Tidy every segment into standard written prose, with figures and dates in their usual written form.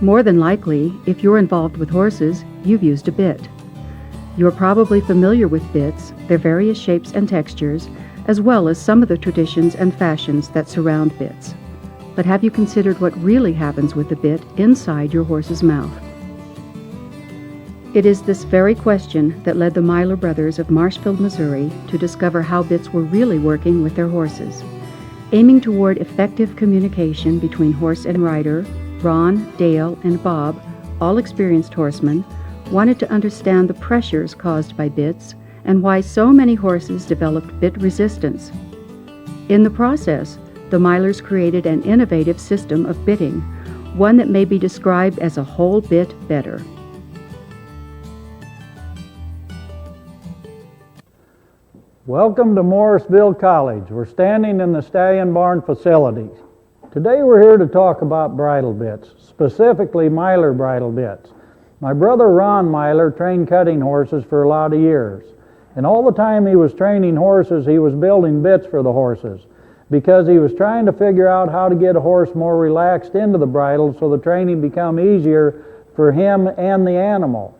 More than likely, if you're involved with horses, you've used a bit. You're probably familiar with bits, their various shapes and textures, as well as some of the traditions and fashions that surround bits. But have you considered what really happens with the bit inside your horse's mouth? It is this very question that led the Myler brothers of Marshfield, Missouri, to discover how bits were really working with their horses. Aiming toward effective communication between horse and rider, Ron, Dale, and Bob, all experienced horsemen, wanted to understand the pressures caused by bits and why so many horses developed bit resistance. In the process, the Mylers created an innovative system of bitting, one that may be described as a whole bit better. Welcome to Morrisville College. We're standing in the Stallion Barn facilities. Today we're here to talk about bridle bits, specifically Myler bridle bits. My brother Ron Myler trained cutting horses for a lot of years. And all the time he was training horses, he was building bits for the horses because he was trying to figure out how to get a horse more relaxed into the bridle so the training become easier for him and the animal.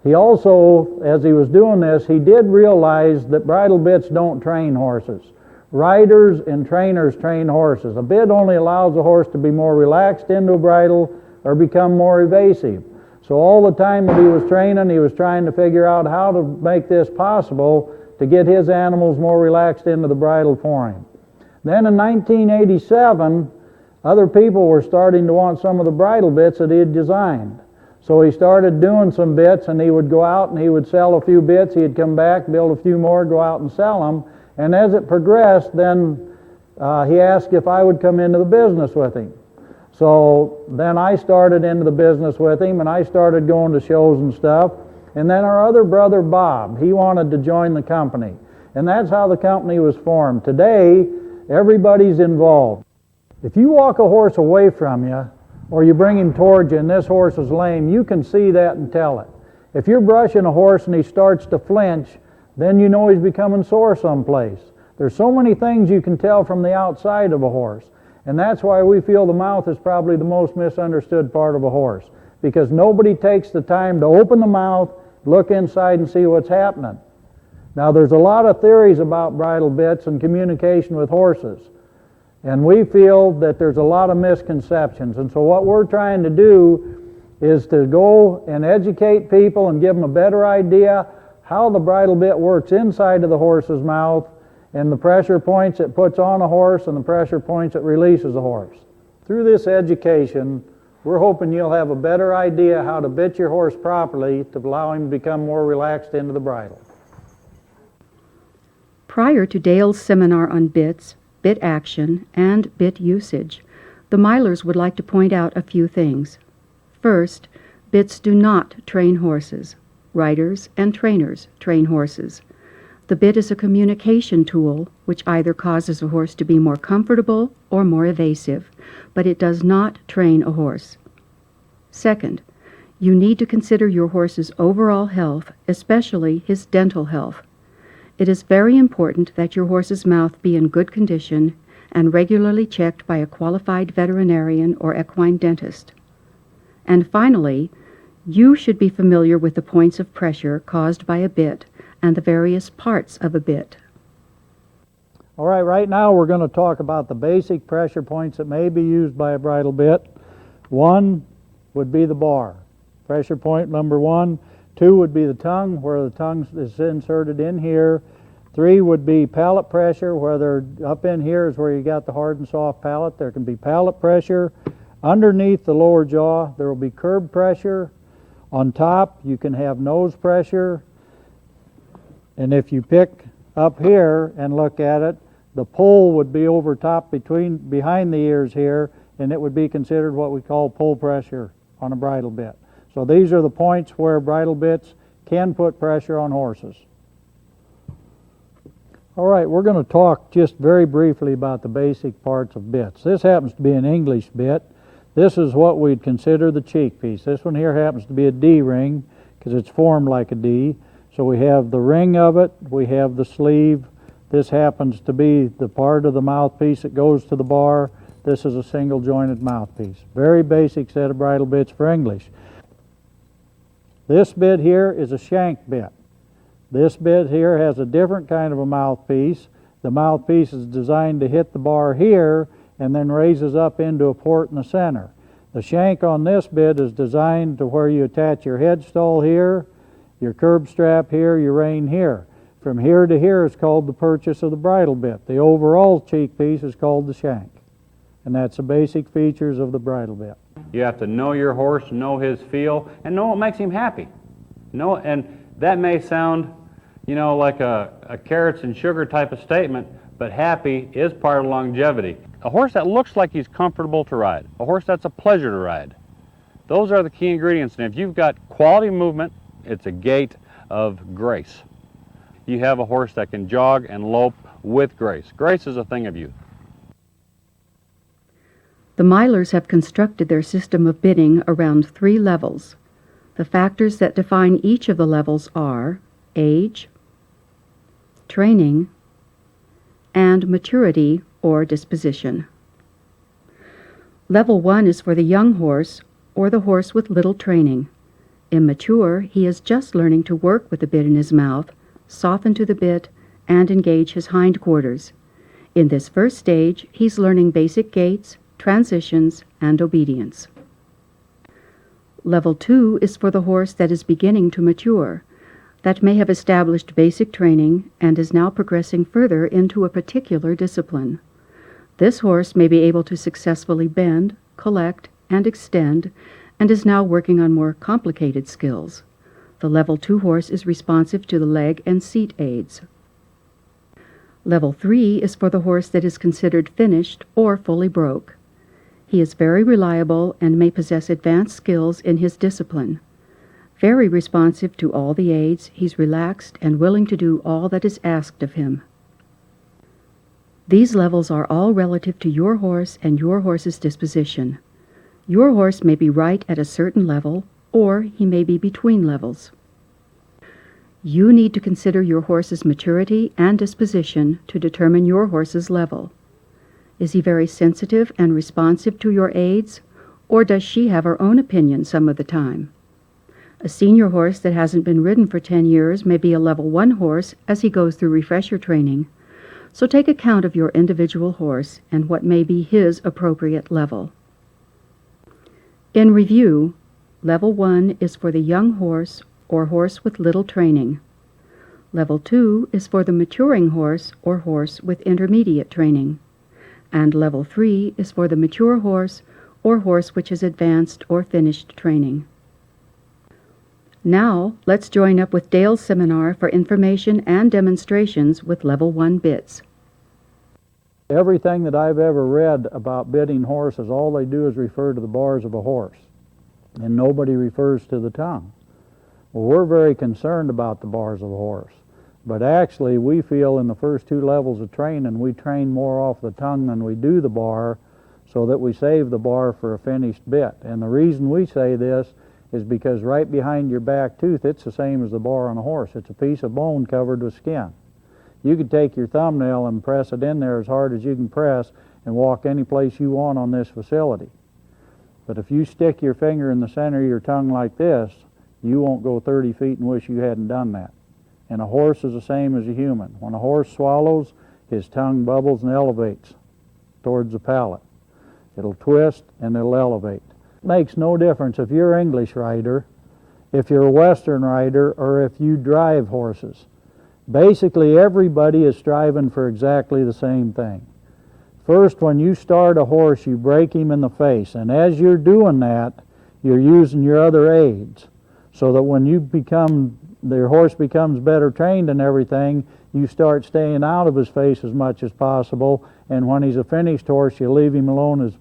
He also, as he was doing this, he did realize that bridle bits don't train horses. Riders and trainers train horses. A bit only allows a horse to be more relaxed into a bridle or become more evasive. So all the time that he was training, he was trying to figure out how to make this possible to get his animals more relaxed into the bridle for him. Then in 1987, other people were starting to want some of the bridle bits that he had designed. So he started doing some bits, and he would go out and he would sell a few bits. He'd come back, build a few more, go out and sell them. And as it progressed, then he asked if I would come into the business with him. So then I started into the business with him, and I started going to shows and stuff. And then our other brother, Bob, he wanted to join the company. And that's how the company was formed. Today, everybody's involved. If you walk a horse away from you, or you bring him towards you and this horse is lame, you can see that and tell it. If you're brushing a horse and he starts to flinch, then you know he's becoming sore someplace. There's so many things you can tell from the outside of a horse. And that's why we feel the mouth is probably the most misunderstood part of a horse, because nobody takes the time to open the mouth, look inside and see what's happening. Now there's a lot of theories about bridle bits and communication with horses, and we feel that there's a lot of misconceptions. And so what we're trying to do is to go and educate people and give them a better idea how the bridle bit works inside of the horse's mouth, and the pressure points it puts on a horse and the pressure points it releases a horse. Through this education, we're hoping you'll have a better idea how to bit your horse properly to allow him to become more relaxed into the bridle. Prior to Dale's seminar on bits, bit action, and bit usage, the Mylers would like to point out a few things. First, bits do not train horses. Riders and trainers train horses. The bit is a communication tool which either causes a horse to be more comfortable or more evasive, but it does not train a horse. Second, you need to consider your horse's overall health, especially his dental health. It is very important that your horse's mouth be in good condition and regularly checked by a qualified veterinarian or equine dentist. And finally, you should be familiar with the points of pressure caused by a bit and the various parts of a bit. All right, right now we're going to talk about the basic pressure points that may be used by a bridle bit. One would be the bar, pressure point number 1. 2 would be the tongue, where the tongue is inserted in here. 3 would be palate pressure, where they're up in here is where you got the hard and soft palate. There can be palate pressure. Underneath the lower jaw, there will be curb pressure. On top, you can have nose pressure. And if you pick up here and look at it, the pull would be over top behind the ears here, and it would be considered what we call pull pressure on a bridle bit. So these are the points where bridle bits can put pressure on horses. All right, we're going to talk just very briefly about the basic parts of bits. This happens to be an English bit. This is what we'd consider the cheek piece. This one here happens to be a D-ring because it's formed like a D. So we have the ring of it, we have the sleeve. This happens to be the part of the mouthpiece that goes to the bar. This is a single jointed mouthpiece. Very basic set of bridle bits for English. This bit here is a shank bit. This bit here has a different kind of a mouthpiece. The mouthpiece is designed to hit the bar here and then raises up into a port in the center. The shank on this bit is designed to where you attach your headstall here, your curb strap here, your rein here. From here to here is called the purchase of the bridle bit. The overall cheek piece is called the shank. And that's the basic features of the bridle bit. You have to know your horse, know his feel, and know what makes him happy. And that may sound, like a carrots and sugar type of statement, but happy is part of longevity. A horse that looks like he's comfortable to ride, a horse that's a pleasure to ride. Those are the key ingredients. And if you've got quality movement, it's a gait of grace. You have a horse that can jog and lope with grace. Grace is a thing of youth. The Milers have constructed their system of bitting around 3 levels. The factors that define each of the levels are age, training, and maturity or disposition. Level 1 is for the young horse or the horse with little training. Immature, he is just learning to work with the bit in his mouth, soften to the bit, and engage his hindquarters. In this first stage, he's learning basic gaits, transitions, and obedience. Level 2 is for the horse that is beginning to mature, that may have established basic training and is now progressing further into a particular discipline. This horse may be able to successfully bend, collect, and extend, and is now working on more complicated skills. The Level 2 horse is responsive to the leg and seat aids. Level 3 is for the horse that is considered finished or fully broke. He is very reliable and may possess advanced skills in his discipline. Very responsive to all the aids, he's relaxed and willing to do all that is asked of him. These levels are all relative to your horse and your horse's disposition. Your horse may be right at a certain level, or he may be between levels. You need to consider your horse's maturity and disposition to determine your horse's level. Is he very sensitive and responsive to your aids, or does she have her own opinion some of the time? A senior horse that hasn't been ridden for 10 years may be a Level 1 horse as he goes through refresher training, so take account of your individual horse and what may be his appropriate level. In review, Level 1 is for the young horse or horse with little training. Level 2 is for the maturing horse or horse with intermediate training. And Level 3 is for the mature horse or horse which has advanced or finished training. Now, let's join up with Dale's seminar for information and demonstrations with Level 1 bits. Everything that I've ever read about bitting horses, all they do is refer to the bars of a horse, and nobody refers to the tongue. Well, we're very concerned about the bars of a horse, but actually we feel in the first 2 levels of training we train more off the tongue than we do the bar, so that we save the bar for a finished bit. And the reason we say this is because right behind your back tooth, it's the same as the bar on a horse. It's a piece of bone covered with skin. You could take your thumbnail and press it in there as hard as you can press and walk any place you want on this facility. But if you stick your finger in the center of your tongue like this, you won't go 30 feet and wish you hadn't done that. And a horse is the same as a human. When a horse swallows, his tongue bubbles and elevates towards the palate. It'll twist and it'll elevate. It makes no difference if you're an English rider, if you're a Western rider, or if you drive horses. Basically, everybody is striving for exactly the same thing. First, when you start a horse, you break him in the face, and as you're doing that, you're using your other aids, so that when your horse becomes better trained and everything, you start staying out of his face as much as possible, and when he's a finished horse, you leave him alone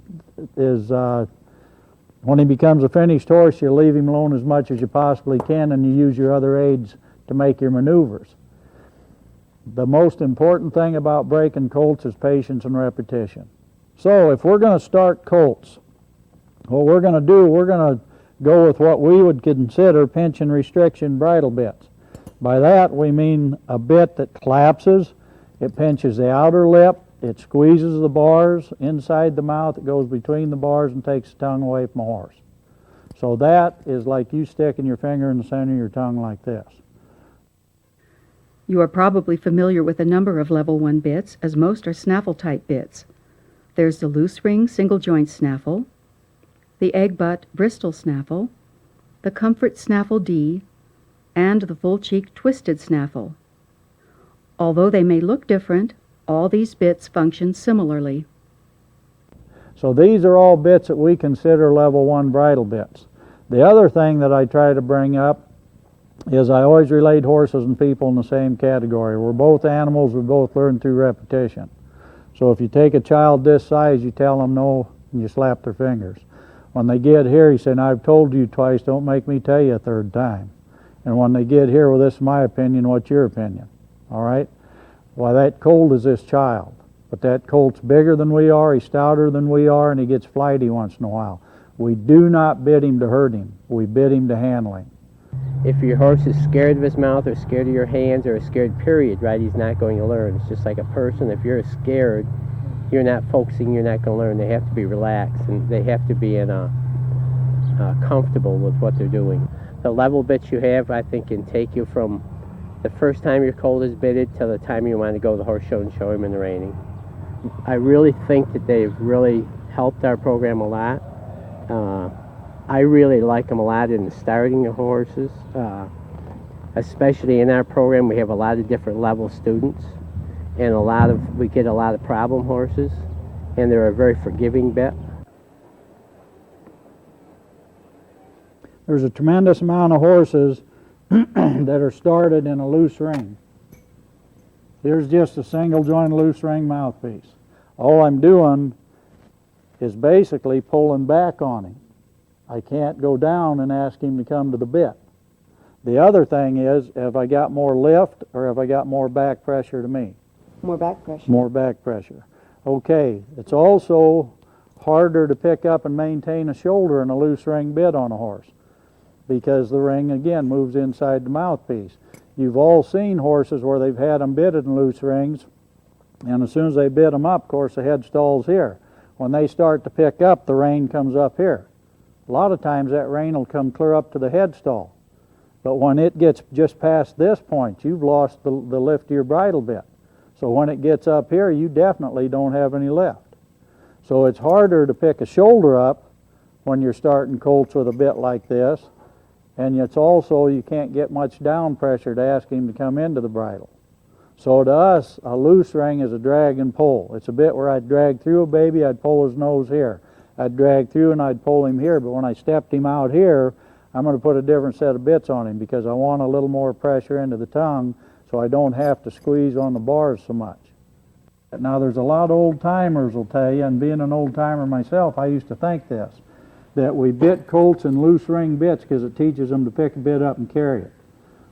when he becomes a finished horse, you leave him alone as much as you possibly can, and you use your other aids to make your maneuvers. The most important thing about breaking colts is patience and repetition. So if we're going to start colts, what we're going to do, we're going to go with what we would consider pinch and restriction bridle bits. By that we mean a bit that collapses, it pinches the outer lip, it squeezes the bars inside the mouth, it goes between the bars and takes the tongue away from a horse. So that is like you sticking your finger in the center of your tongue like this. You are probably familiar with a number of Level 1 bits, as most are snaffle-type bits. There's the loose ring single-joint snaffle, the egg butt Bristol snaffle, the Comfort Snaffle D, and the full-cheek twisted snaffle. Although they may look different, all these bits function similarly. So these are all bits that we consider Level 1 bridle bits. The other thing that I try to bring up is I always relate horses and people in the same category. We're both animals, we both learn through repetition. So if you take a child this size, you tell them no, and you slap their fingers. When they get here, you say, now, I've told you twice, don't make me tell you a third time. And when they get here, well, this is my opinion, what's your opinion? All right? Well, that colt is this child. But that colt's bigger than we are, he's stouter than we are, and he gets flighty once in a while. We do not bid him to hurt him. We bid him to handle him. If your horse is scared of his mouth or scared of your hands or scared period, right, he's not going to learn. It's just like a person. If you're scared, you're not focusing, you're not going to learn. They have to be relaxed and they have to be comfortable with what they're doing. The level bits you have, I think, can take you from the first time your colt is bitted till the time you want to go to the horse show and show him in the reining. I really think that they've really helped our program a lot. I really like them a lot in the starting of horses. Especially in our program, we have a lot of different level students, and we get a lot of problem horses, and they're a very forgiving bit. There's a tremendous amount of horses that are started in a loose ring. Here's just a single joint loose ring mouthpiece. All I'm doing is basically pulling back on him. I can't go down and ask him to come to the bit. The other thing is, have I got more lift or have I got more back pressure to me? More back pressure. More back pressure. Okay, it's also harder to pick up and maintain a shoulder in a loose ring bit on a horse because the ring, again, moves inside the mouthpiece. You've all seen horses where they've had them bitted in loose rings, and as soon as they bit them up, of course, the head stall's here. When they start to pick up, the rein comes up here. A lot of times that rein will come clear up to the head stall. But when it gets just past this point, you've lost the lift of your bridle bit. So when it gets up here, you definitely don't have any lift. So it's harder to pick a shoulder up when you're starting colts with a bit like this. And it's also, you can't get much down pressure to ask him to come into the bridle. So to us, a loose ring is a drag and pull. It's a bit where I'd drag through a baby, I'd pull his nose here. I'd drag through and I'd pull him here, but when I stepped him out here, I'm going to put a different set of bits on him because I want a little more pressure into the tongue so I don't have to squeeze on the bars so much. Now there's a lot of old timers will tell you, and being an old timer myself, I used to think this, that we bit colts in loose ring bits because it teaches them to pick a bit up and carry it.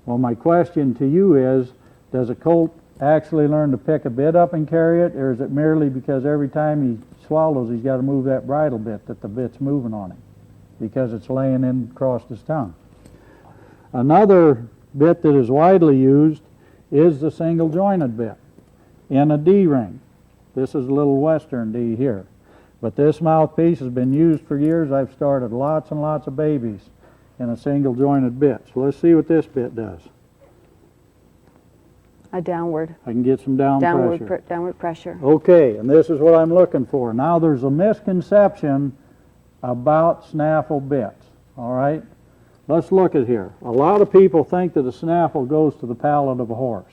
Well, my question to you is, does a colt actually learn to pick a bit up and carry it, or is it merely because every time he swallows he's got to move that bridle bit that the bit's moving on him because it's laying in across his tongue? Another bit that is widely used is the single jointed bit in a D ring. This is a little Western D here. But this mouthpiece has been used for years. I've started lots and lots of babies in a single jointed bit. So let's see what this bit does. A downward. I can get some downward pressure. Downward pressure. Okay, and this is what I'm looking for. Now there's a misconception about snaffle bits, all right? Let's look at here. A lot of people think that a snaffle goes to the palate of a horse.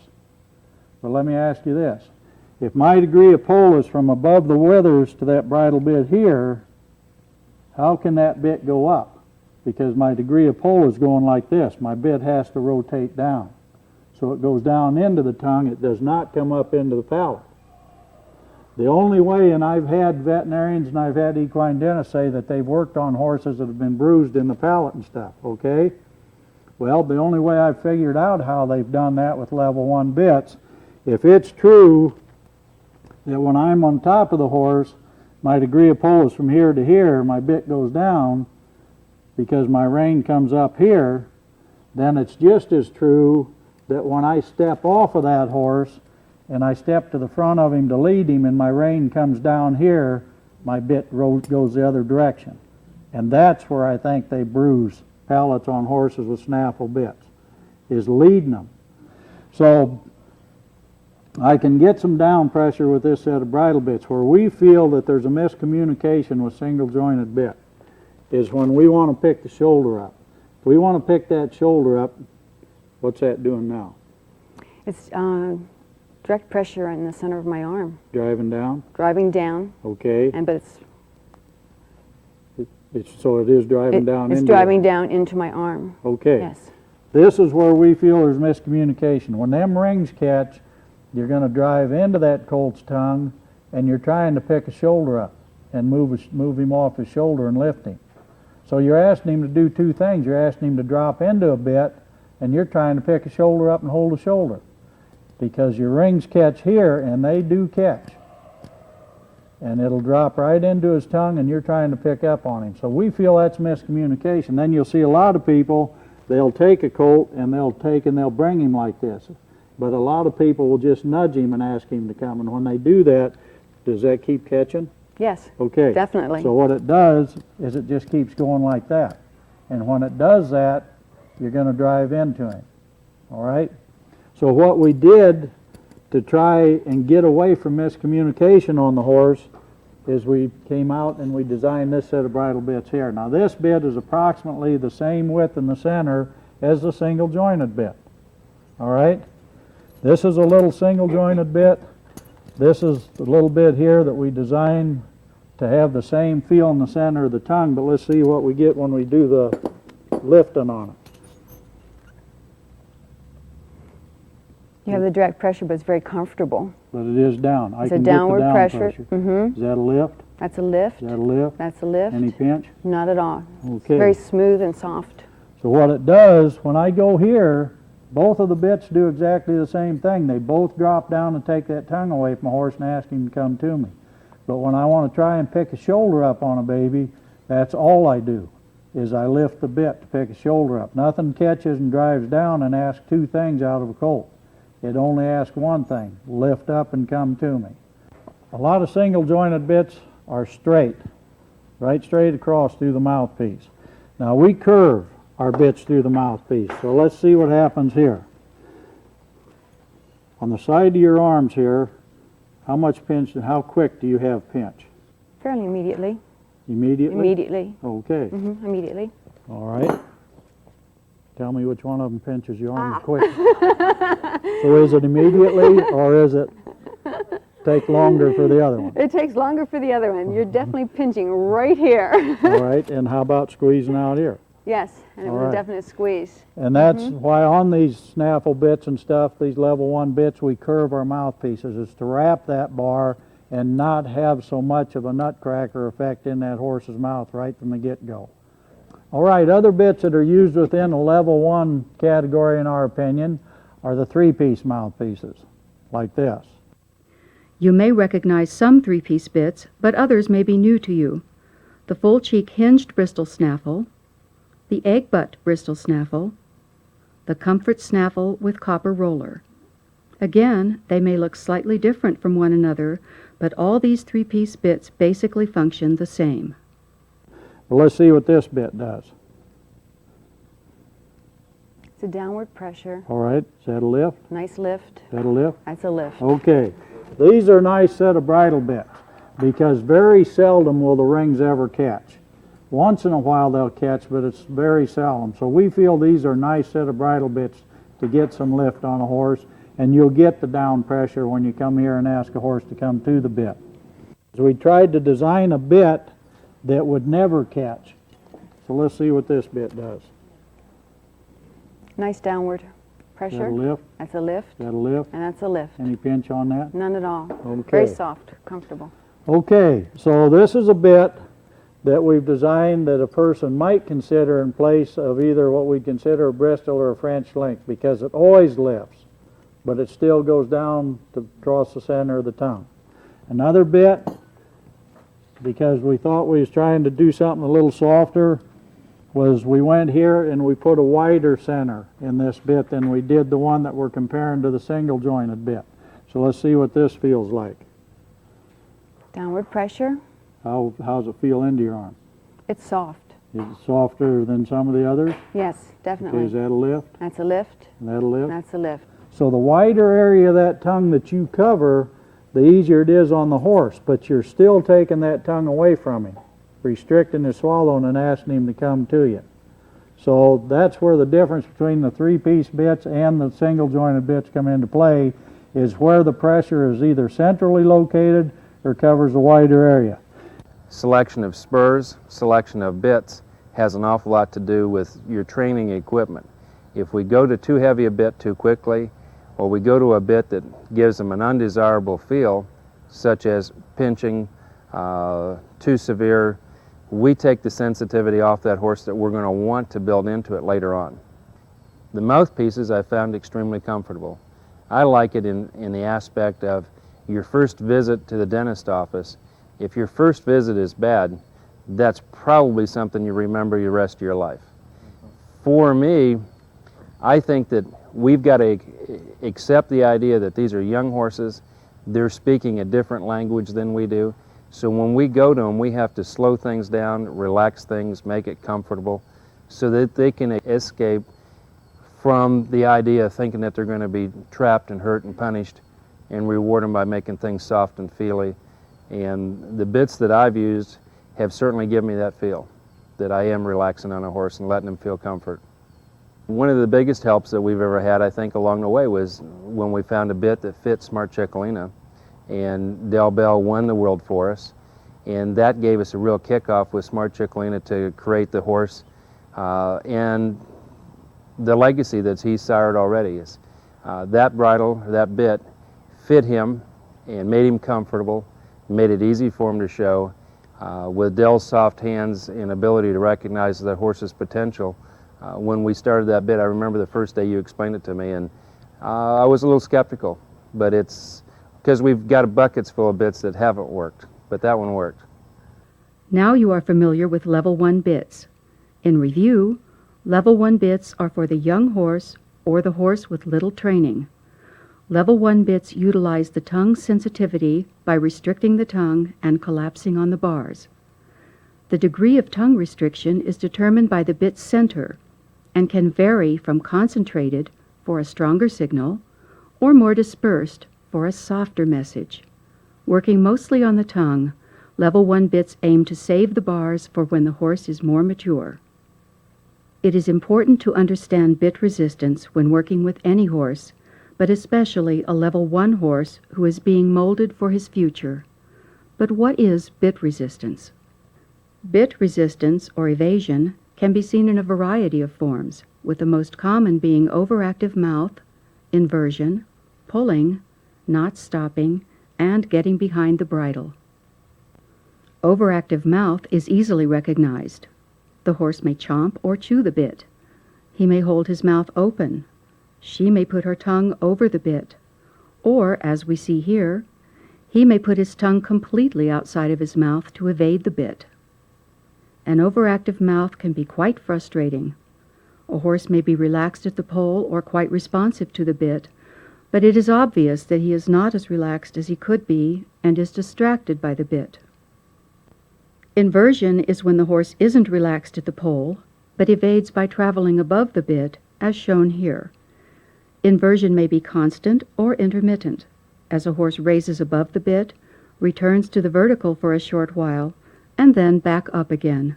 But let me ask you this. If my degree of pull is from above the withers to that bridle bit here, how can that bit go up? Because my degree of pull is going like this. My bit has to rotate down. So it goes down into the tongue. It does not come up into the palate. The only way, and I've had veterinarians and I've had equine dentists say that they've worked on horses that have been bruised in the palate and stuff, okay? Well, the only way I've figured out how they've done that with level 1 bits, if it's true that when I'm on top of the horse, my degree of pull is from here to here, my bit goes down because my rein comes up here, then it's just as true that when I step off of that horse and I step to the front of him to lead him, and my rein comes down here, my bit goes the other direction. And that's where I think they bruise pellets on horses with snaffle bits, is leading them. So I can get some down pressure with this set of bridle bits. Where we feel that there's a miscommunication with single jointed bit is when we want to pick the shoulder up. If we want to pick that shoulder up, what's that doing now? It's direct pressure in the center of my arm. Driving down? Driving down, Okay. but So it is driving down it's into driving down into my arm. Okay. Yes. This is where we feel there's miscommunication. When them rings catch, you're going to drive into that colt's tongue, and you're trying to pick a shoulder up and move him off his shoulder and lift him. So you're asking him to do two things. You're asking him to drop into a bit, and you're trying to pick a shoulder up and hold a shoulder. Because your rings catch here, and they do catch. And it'll drop right into his tongue, and you're trying to pick up on him. So we feel that's miscommunication. Then you'll see a lot of people, they'll take a colt, and they'll bring him like this. But a lot of people will just nudge him and ask him to come. And when they do that, does that keep catching? Yes, Okay. definitely. So what it does is it just keeps going like that. And when it does that, you're going to drive into him. All right? So what we did to try and get away from miscommunication on the horse is we came out and we designed this set of bridle bits here. Now this bit is approximately the same width in the center as the single jointed bit. All right? This is a little single jointed bit. This is the little bit here that we designed to have the same feel in the center of the tongue, but let's see what we get when we do the lifting on it. You have the direct pressure, but it's very comfortable. But it is down. I It's a can get the downward down pressure. Mm-hmm. Is that a lift? That's a lift. Is that a lift? That's a lift. Any pinch? Not at all. It's Okay. very smooth and soft. So what it does, when I go here, both of the bits do exactly the same thing. They both drop down and take that tongue away from a horse and ask him to come to me. But when I want to try and pick a shoulder up on a baby, that's all I do, is I lift the bit to pick a shoulder up. Nothing catches and drives down and asks two things out of a colt. It only asks one thing, lift up and come to me. A lot of single jointed bits are straight, right straight across through the mouthpiece. Now we curve our bits through the mouthpiece, so let's see what happens here. On the side of your arms here, how much pinch and how quick do you have pinch? Fairly immediately. Immediately? Immediately. Okay, Mm-hmm. Immediately. all right. Tell me which one of them pinches your arm quick. So is it immediately, or is it take longer for the other one? It takes longer for the other one. You're definitely pinching right here. All right, and how about squeezing out here? Yes, and it All was right. a definite squeeze. And that's why on these snaffle bits and stuff, these level 1 bits, we curve our mouthpieces. It's to wrap that bar and not have so much of a nutcracker effect in that horse's mouth right from the get-go. All right, other bits that are used within a level 1 category, in our opinion, are the 3-piece mouthpieces, like this. You may recognize some 3-piece bits, but others may be new to you. The full cheek hinged Bristol snaffle, the egg butt Bristol snaffle, the comfort snaffle with copper roller. Again, they may look slightly different from one another, but all these 3-piece bits basically function the same. Well, let's see what this bit does. It's a downward pressure. All right, is that a lift? Nice lift. Is that a lift? That's a lift. Okay, these are a nice set of bridle bits because very seldom will the rings ever catch. Once in a while they'll catch, but it's very seldom. So we feel these are a nice set of bridle bits to get some lift on a horse, and you'll get the down pressure when you come here and ask a horse to come to the bit. So we tried to design a bit that would never catch. So let's see what this bit does. Nice downward Is that pressure. a lift? That's a lift. Is that a lift? And that's a lift. Any pinch on that? None at all. Okay. Very soft, comfortable. Okay, so this is a bit that we've designed that a person might consider in place of either what we'd consider a Bristol or a French link, because it always lifts, but it still goes down to across the center of the tongue. Another bit, because we thought we was trying to do something a little softer, was we went here and we put a wider center in this bit than we did the one that we're comparing to the single jointed bit. So let's see what this feels like. Downward pressure. How's it feel into your arm? It's soft. Is it softer than some of the others? Yes, Okay, definitely. is that a lift? That's a lift. That a lift? That's a lift. So the wider area of that tongue that you cover, the easier it is on the horse, but you're still taking that tongue away from him, restricting his swallowing and asking him to come to you. So that's where the difference between the three-piece bits and the single-jointed bits come into play, is where the pressure is either centrally located or covers a wider area. Selection of spurs, selection of bits has an awful lot to do with your training equipment. If we go to too heavy a bit too quickly, or we go to a bit that gives them an undesirable feel, such as pinching, too severe, we take the sensitivity off that horse that we're going to want to build into it later on. The mouthpieces I found extremely comfortable. I like it in the aspect of your first visit to the dentist office. If your first visit is bad, that's probably something you remember the rest of your life. For me, I think that we've got to accept the idea that these are young horses. They're speaking a different language than we do. So when we go to them, we have to slow things down, relax things, make it comfortable, so that they can escape from the idea of thinking that they're going to be trapped and hurt and punished, and reward them by making things soft and feely. And the bits that I've used have certainly given me that feel, that I am relaxing on a horse and letting them feel comfort. One of the biggest helps that we've ever had, I think, along the way was when we found a bit that fit Smart Chicolina, and Del Bell won the world for us, and that gave us a real kickoff with Smart Chicolina to create the horse and the legacy that he's sired already. Is that bridle, that bit, fit him and made him comfortable, made it easy for him to show. With Del's soft hands and ability to recognize the horse's potential, when we started that bit, I remember the first day you explained it to me, and I was a little skeptical, but it's because we've got buckets full of bits that haven't worked, but that one worked. Now you are familiar with Level 1 bits. In review, Level 1 bits are for the young horse or the horse with little training. Level 1 bits utilize the tongue sensitivity by restricting the tongue and collapsing on the bars. The degree of tongue restriction is determined by the bit's center and can vary from concentrated for a stronger signal or more dispersed for a softer message. Working mostly on the tongue, Level 1 bits aim to save the bars for when the horse is more mature. It is important to understand bit resistance when working with any horse, but especially a Level 1 horse who is being molded for his future. But what is bit resistance? Bit resistance, or evasion, can be seen in a variety of forms, with the most common being overactive mouth, inversion, pulling, not stopping, and getting behind the bridle. Overactive mouth is easily recognized. The horse may chomp or chew the bit. He may hold his mouth open. She may put her tongue over the bit. Or, as we see here, he may put his tongue completely outside of his mouth to evade the bit. An overactive mouth can be quite frustrating. A horse may be relaxed at the pole or quite responsive to the bit, but it is obvious that he is not as relaxed as he could be and is distracted by the bit. Inversion is when the horse isn't relaxed at the pole, but evades by traveling above the bit, as shown here. Inversion may be constant or intermittent, as a horse raises above the bit, returns to the vertical for a short while, and then back up again.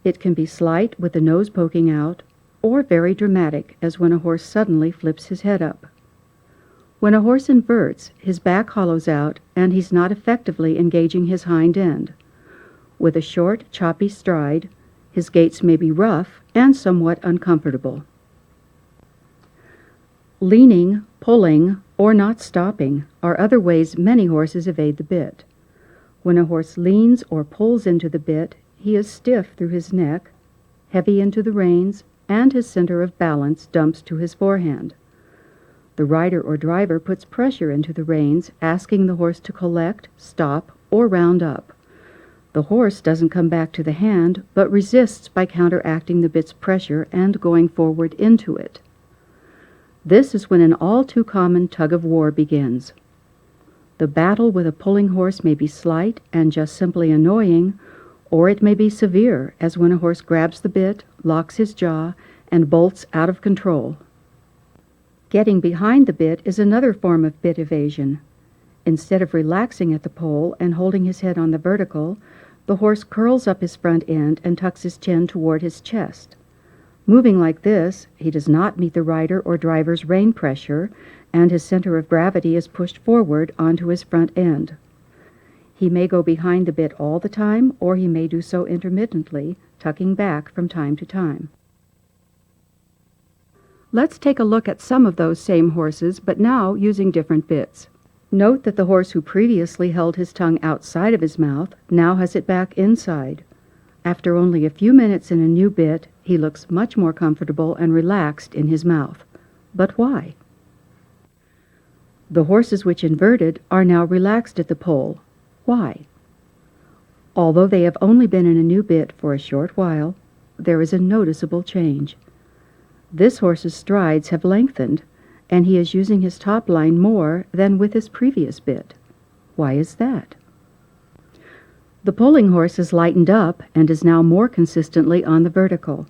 It can be slight with the nose poking out, or very dramatic, as when a horse suddenly flips his head up. When a horse inverts, his back hollows out and he's not effectively engaging his hind end. With a short, choppy stride, his gaits may be rough and somewhat uncomfortable. Leaning, pulling, or not stopping are other ways many horses evade the bit. When a horse leans or pulls into the bit, he is stiff through his neck, heavy into the reins, and his center of balance dumps to his forehand. The rider or driver puts pressure into the reins, asking the horse to collect, stop, or round up. The horse doesn't come back to the hand, but resists by counteracting the bit's pressure and going forward into it. This is when an all too common tug of war begins. The battle with a pulling horse may be slight and just simply annoying, or it may be severe, as when a horse grabs the bit, locks his jaw, and bolts out of control. Getting behind the bit is another form of bit evasion. Instead of relaxing at the pole and holding his head on the vertical, the horse curls up his front end and tucks his chin toward his chest. Moving like this, he does not meet the rider or driver's rein pressure, and his center of gravity is pushed forward onto his front end. He may go behind the bit all the time, or he may do so intermittently, tucking back from time to time. Let's take a look at some of those same horses, but now using different bits. Note that the horse who previously held his tongue outside of his mouth now has it back inside. After only a few minutes in a new bit, he looks much more comfortable and relaxed in his mouth. But why? The horses which inverted are now relaxed at the pole. Why? Although they have only been in a new bit for a short while, there is a noticeable change. This horse's strides have lengthened, and he is using his top line more than with his previous bit. Why is that? The pulling horse has lightened up and is now more consistently on the vertical.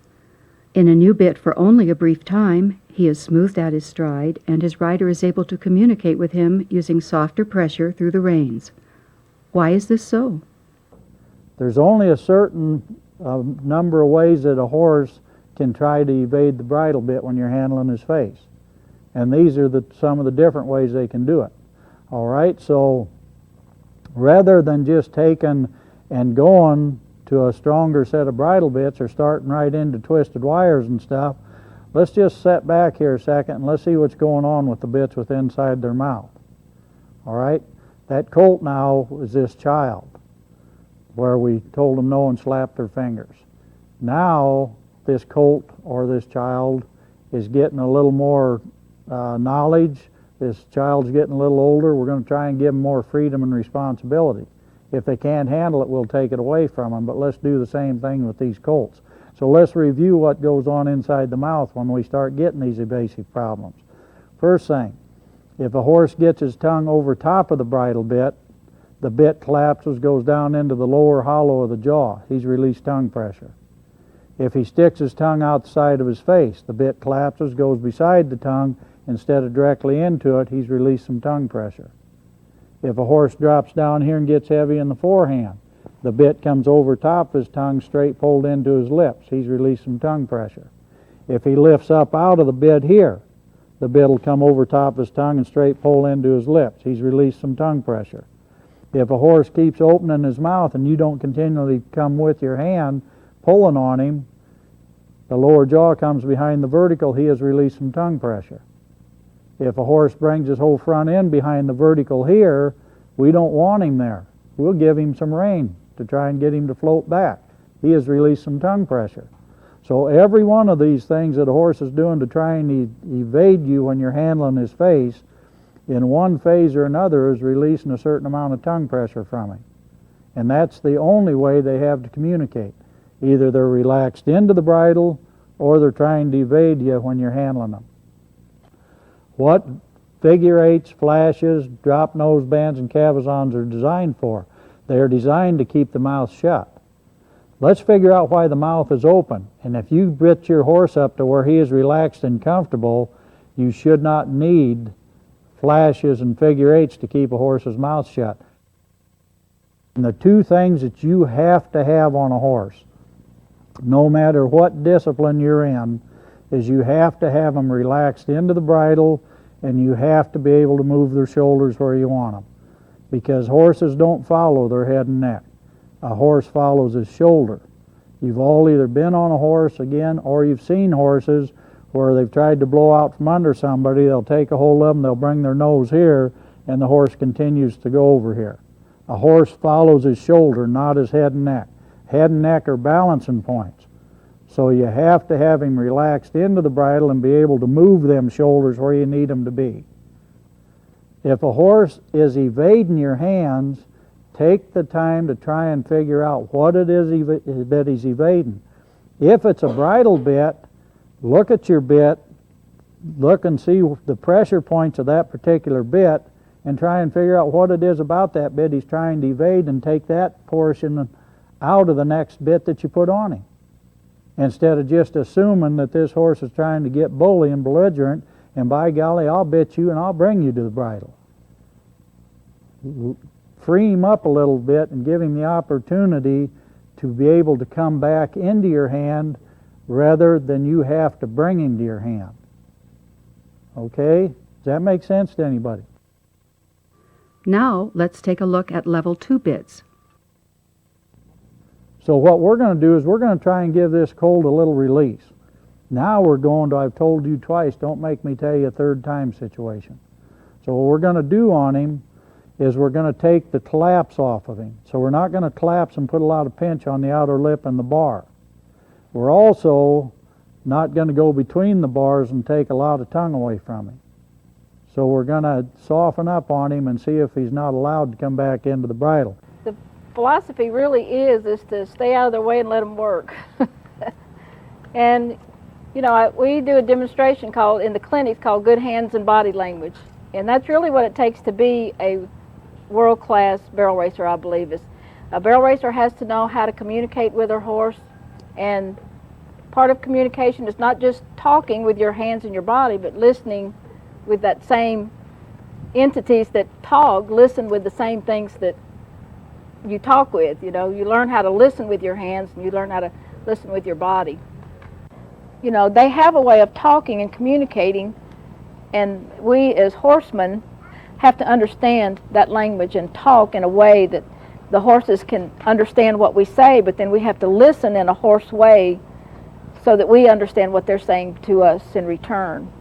In a new bit for only a brief time, he has smoothed out his stride, and his rider is able to communicate with him using softer pressure through the reins. Why is this so? There's only a certain number of ways that a horse can try to evade the bridle bit when you're handling his face. And these are some of the different ways they can do it. All right, so rather than just taking and going to a stronger set of bridle bits or starting right into twisted wires and stuff, let's just sit back here a second and let's see what's going on with the bits with inside their mouth. All right, that colt now is this child, where we told them no and slapped their fingers. Now this colt or this child is getting a little more knowledge. This child's getting a little older. We're going to try and give them more freedom and responsibility. If they can't handle it, we'll take it away from them, but let's do the same thing with these colts. So let's review what goes on inside the mouth when we start getting these evasive problems. First thing, if a horse gets his tongue over top of the bit collapses, goes down into the lower hollow of the jaw. He's released tongue pressure. If he sticks his tongue outside of his face, the bit collapses, goes beside the tongue, instead of directly into it, he's released some tongue pressure. If a horse drops down here and gets heavy in the forehand, the bit comes over top of his tongue, straight pulled into his lips. He's released some tongue pressure. If he lifts up out of the bit here, the bit will come over top of his tongue and straight pull into his lips. He's released some tongue pressure. If a horse keeps opening his mouth and you don't continually come with your hand pulling on him, the lower jaw comes behind the vertical, he has released some tongue pressure. If a horse brings his whole front end behind the vertical here, we don't want him there. We'll give him some rein to try and get him to float back. He has released some tongue pressure. So every one of these things that a horse is doing to try and evade you when you're handling his face, in one phase or another is releasing a certain amount of tongue pressure from him. And that's the only way they have to communicate. Either they're relaxed into the bridle or they're trying to evade you when you're handling them. What figure eights, flashes, drop nose bands, and cabezons are designed for? They are designed to keep the mouth shut. Let's figure out why the mouth is open. And if you bit your horse up to where he is relaxed and comfortable, you should not need flashes and figure eights to keep a horse's mouth shut. And the two things that you have to have on a horse, no matter what discipline you're in, is you have to have them relaxed into the bridle and you have to be able to move their shoulders where you want them. Because horses don't follow their head and neck. A horse follows his shoulder. You've all either been on a horse again or you've seen horses where they've tried to blow out from under somebody. They'll take a hold of them, they'll bring their nose here, and the horse continues to go over here. A horse follows his shoulder, not his head and neck. Head and neck are balancing points. So you have to have him relaxed into the bridle and be able to move them shoulders where you need them to be. If a horse is evading your hands, take the time to try and figure out what it is that he's evading. If it's a bridle bit, look at your bit, look and see the pressure points of that particular bit and try and figure out what it is about that bit he's trying to evade and take that portion out of the next bit that you put on him. Instead of just assuming that this horse is trying to get bully and belligerent, and by golly, I'll bit you and I'll bring you to the bridle. Free him up a little bit and give him the opportunity to be able to come back into your hand rather than you have to bring him to your hand. Okay? Does that make sense to anybody? Now let's take a look at level 2 bits. So what we're going to do is we're going to try and give this colt a little release. Now we're going to, I've told you twice, don't make me tell you a third time situation. So what we're going to do on him is we're going to take the collapse off of him. So we're not going to collapse and put a lot of pinch on the outer lip and the bar. We're also not going to go between the bars and take a lot of tongue away from him. So we're going to soften up on him and see if he's not allowed to come back into the bridle. The philosophy really is to stay out of their way and let them work. And, you know, we do a demonstration called, in the clinics, called Good Hands and Body Language. And that's really what it takes to be a world-class barrel racer, I believe. Is a barrel racer has to know how to communicate with her horse, and part of communication is not just talking with your hands and your body, but listening with that same entities that talk, listen with the same things that you talk with. You know, you learn how to listen with your hands and you learn how to listen with your body. You know, they have a way of talking and communicating, and we as horsemen have to understand that language and talk in a way that the horses can understand what we say, but then we have to listen in a horse way so that we understand what they're saying to us in return.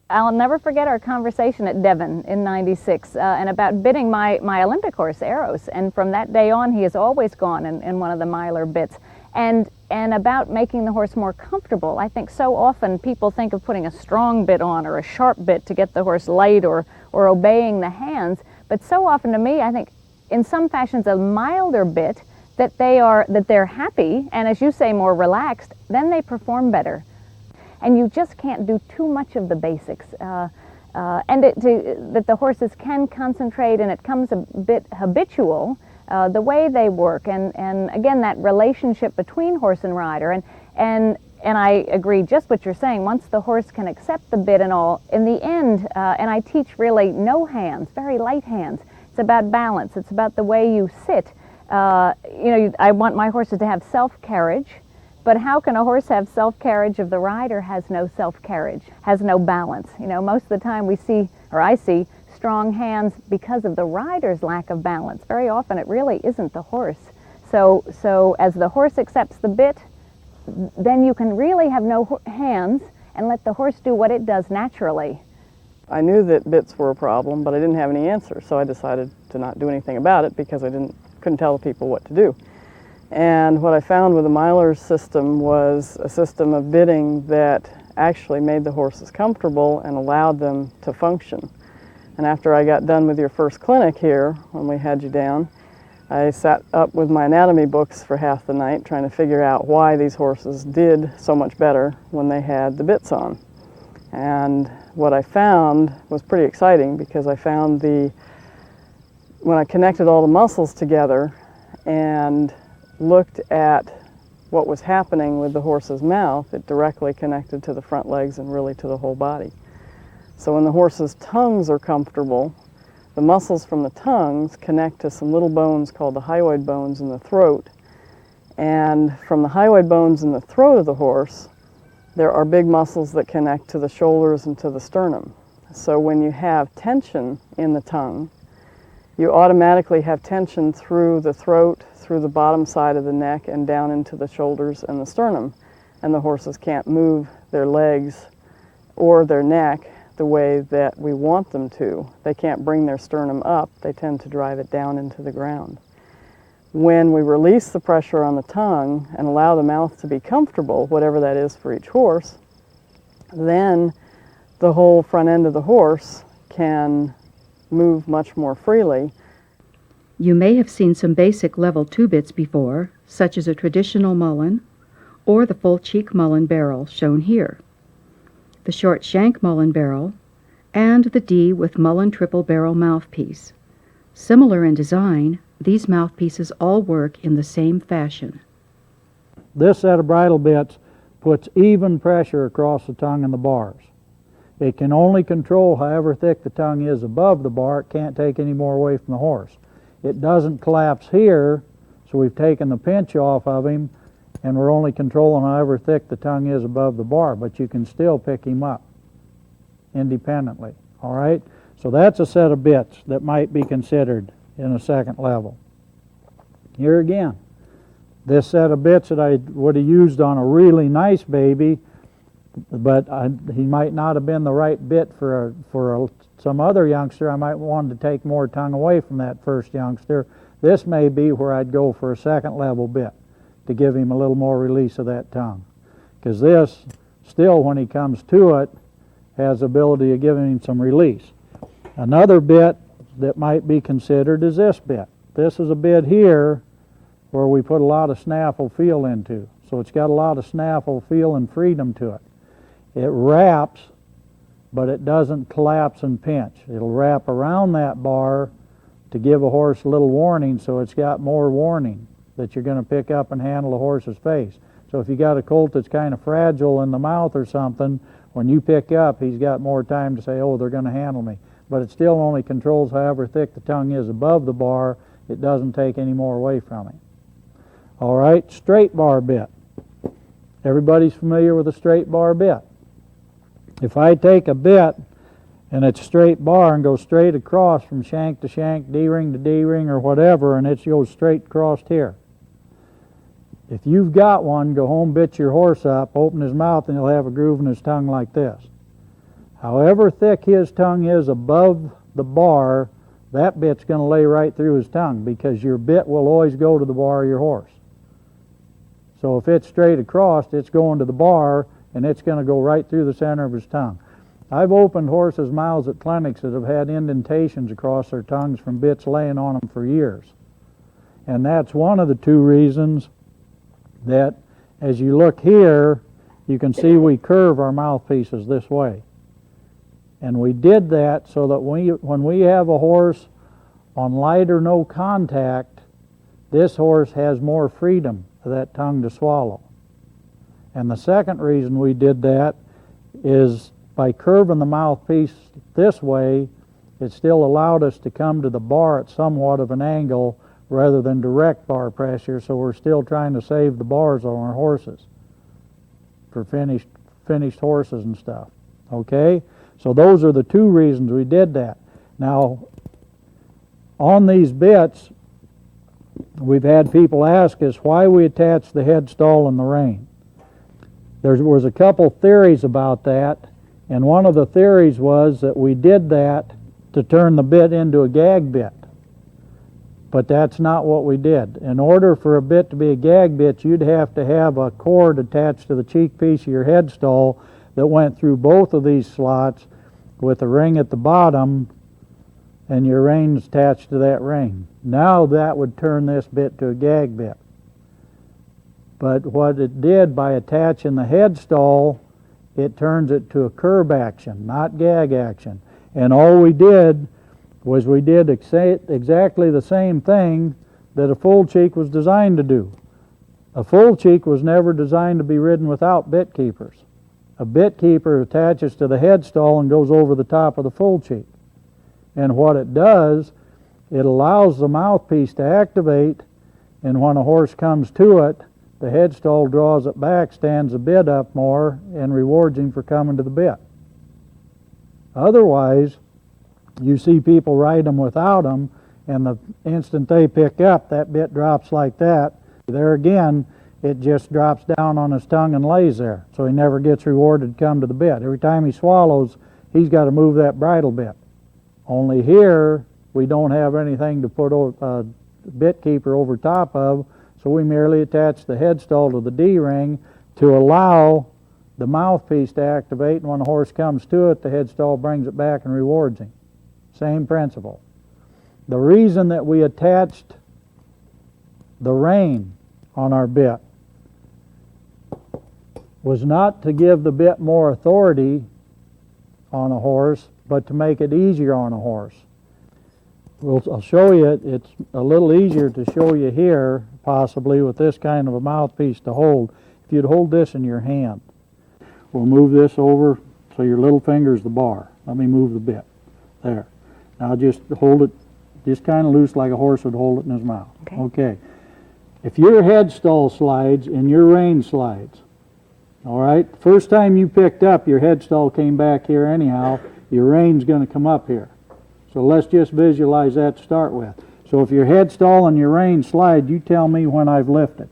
I'll never forget our conversation at Devon in '96 and about bidding my Olympic horse, Eros. And from that day on, he has always gone in one of the Myler bits. And about making the horse more comfortable. I think so often people think of putting a strong bit on or a sharp bit to get the horse light or obeying the hands. But so often to me, I think in some fashions a milder bit that they're happy and, as you say, more relaxed, then they perform better. And you just can't do too much of the basics. And that the horses can concentrate, and it comes a bit habitual, the way they work, and again, that relationship between horse and rider. And I agree just what you're saying. Once the horse can accept the bit and all, in the end, and I teach really no hands, very light hands. It's about balance. It's about the way you sit. I want my horses to have self-carriage. But how can a horse have self-carriage if the rider has no self-carriage, has no balance? You know, most of the time we see, or I see, strong hands because of the rider's lack of balance. Very often it really isn't the horse. So as the horse accepts the bit, then you can really have no hands and let the horse do what it does naturally. I knew that bits were a problem, but I didn't have any answers, so I decided to not do anything about it because I couldn't tell the people what to do. And what I found with the Myler's system was a system of bitting that actually made the horses comfortable and allowed them to function. And after I got done with your first clinic here, when we had you down, I sat up with my anatomy books for half the night trying to figure out why these horses did so much better when they had the bits on. And what I found was pretty exciting, because I found when I connected all the muscles together and looked at what was happening with the horse's mouth, it directly connected to the front legs and really to the whole body. So when the horse's tongues are comfortable, the muscles from the tongues connect to some little bones called the hyoid bones in the throat. And from the hyoid bones in the throat of the horse, there are big muscles that connect to the shoulders and to the sternum. So when you have tension in the tongue, you automatically have tension through the throat, through the bottom side of the neck, and down into the shoulders and the sternum. And the horses can't move their legs or their neck the way that we want them to. They can't bring their sternum up. They tend to drive it down into the ground. When we release the pressure on the tongue and allow the mouth to be comfortable, whatever that is for each horse, then the whole front end of the horse can move much more freely. You may have seen some basic level 2 bits before, such as a traditional mullen or the full cheek mullen barrel shown here. the short shank mullen barrel, and the D with mullen triple barrel mouthpiece. Similar in design, these mouthpieces all work in the same fashion. This set of bridle bits puts even pressure across the tongue and the bars. It can only control however thick the tongue is above the bar. It can't take any more away from the horse. It doesn't collapse here, so we've taken the pinch off of him, and we're only controlling however thick the tongue is above the bar, but you can still pick him up independently, all right? So that's a set of bits that might be considered in a second level. Here again, this set of bits that I would have used on a really nice baby, but he might not have been the right bit for some other youngster. I might want to take more tongue away from that first youngster. This may be where I'd go for a second level bit to give him a little more release of that tongue. Because this, still when he comes to it, has the ability of giving him some release. Another bit that might be considered is this bit. This is a bit here where we put a lot of snaffle feel into. So it's got a lot of snaffle feel and freedom to it. It wraps, but it doesn't collapse and pinch. It'll wrap around that bar to give a horse a little warning, so it's got more warning that you're going to pick up and handle a horse's face. So if you got a colt that's kind of fragile in the mouth or something, when you pick up, he's got more time to say, oh, they're going to handle me. But it still only controls however thick the tongue is above the bar. It doesn't take any more away from him. All right, straight bar bit. Everybody's familiar with a straight bar bit. If I take a bit and it's straight bar and go straight across from shank to shank, D-ring to D-ring or whatever, and it goes straight across here. If you've got one, go home, bit your horse up, open his mouth, and he'll have a groove in his tongue like this. However thick his tongue is above the bar, that bit's going to lay right through his tongue, because your bit will always go to the bar of your horse. So if it's straight across, it's going to the bar, and it's going to go right through the center of his tongue. I've opened horses' mouths at clinics that have had indentations across their tongues from bits laying on them for years. And that's one of the two reasons that as you look here, you can see we curve our mouthpieces this way. And we did that so that when we have a horse on light or no contact, this horse has more freedom for that tongue to swallow. And the second reason we did that is by curving the mouthpiece this way, it still allowed us to come to the bar at somewhat of an angle rather than direct bar pressure, so we're still trying to save the bars on our horses for finished horses and stuff. Okay? So those are the two reasons we did that. Now, on these bits, we've had people ask us why we attach the head stall and the rein. There was a couple theories about that, and one of the theories was that we did that to turn the bit into a gag bit. But that's not what we did. In order for a bit to be a gag bit, you'd have to have a cord attached to the cheek piece of your head stall that went through both of these slots with a ring at the bottom, and your reins attached to that ring. Now that would turn this bit to a gag bit. But what it did by attaching the head stall, it turns it to a curb action, not gag action. And all we did was we did exactly the same thing that a full cheek was designed to do. A full cheek was never designed to be ridden without bit keepers. A bit keeper attaches to the head stall and goes over the top of the full cheek. And what it does, it allows the mouthpiece to activate, and when a horse comes to it, the head stall draws it back, stands the bit up more, and rewards him for coming to the bit. Otherwise, you see people ride them without them, and the instant they pick up, that bit drops like that. There again, it just drops down on his tongue and lays there, so he never gets rewarded to come to the bit. Every time he swallows, he's got to move that bridle bit. Only here, we don't have anything to put a bit keeper over top of, so we merely attach the head stall to the D-ring to allow the mouthpiece to activate, and when the horse comes to it, the head stall brings it back and rewards him. Same principle. The reason that we attached the rein on our bit was not to give the bit more authority, on a horse, but to make it easier on a horse. I'll show you, it's a little easier to show you here, possibly with this kind of a mouthpiece to hold. If you'd hold this in your hand. We'll move this over so your little finger's the bar. Let me move the bit. There. Now just hold it just kind of loose like a horse would hold it in his mouth. Okay. If your head stall slides and your rein slides, all right, first time you picked up, your head stall came back here anyhow, your rein's going to come up here. So let's just visualize that to start with. So if your head stall and your rein slide, you tell me when I've lifted.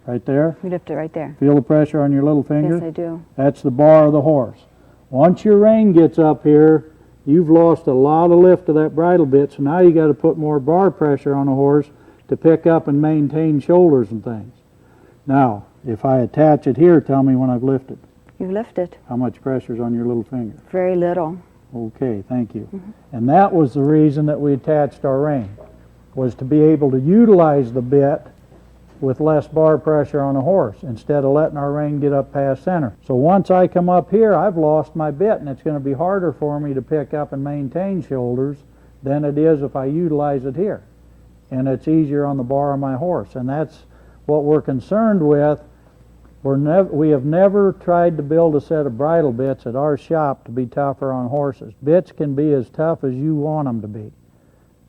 Right there? You lift it right there. Feel the pressure on your little finger? Yes, I do. That's the bar of the horse. Once your rein gets up here, you've lost a lot of lift of that bridle bit, so now you got to put more bar pressure on a horse to pick up and maintain shoulders and things. Now, if I attach it here, tell me when I've lifted. You lift it. How much pressure's on your little finger? Very little. Okay, thank you. And that was the reason that we attached our rein, was to be able to utilize the bit with less bar pressure on a horse instead of letting our rein get up past center. So once I come up here, I've lost my bit, and it's going to be harder for me to pick up and maintain shoulders than it is if I utilize it here. And it's easier on the bar of my horse, and that's what we're concerned with. We have never tried to build a set of bridle bits at our shop to be tougher on horses. Bits can be as tough as you want them to be.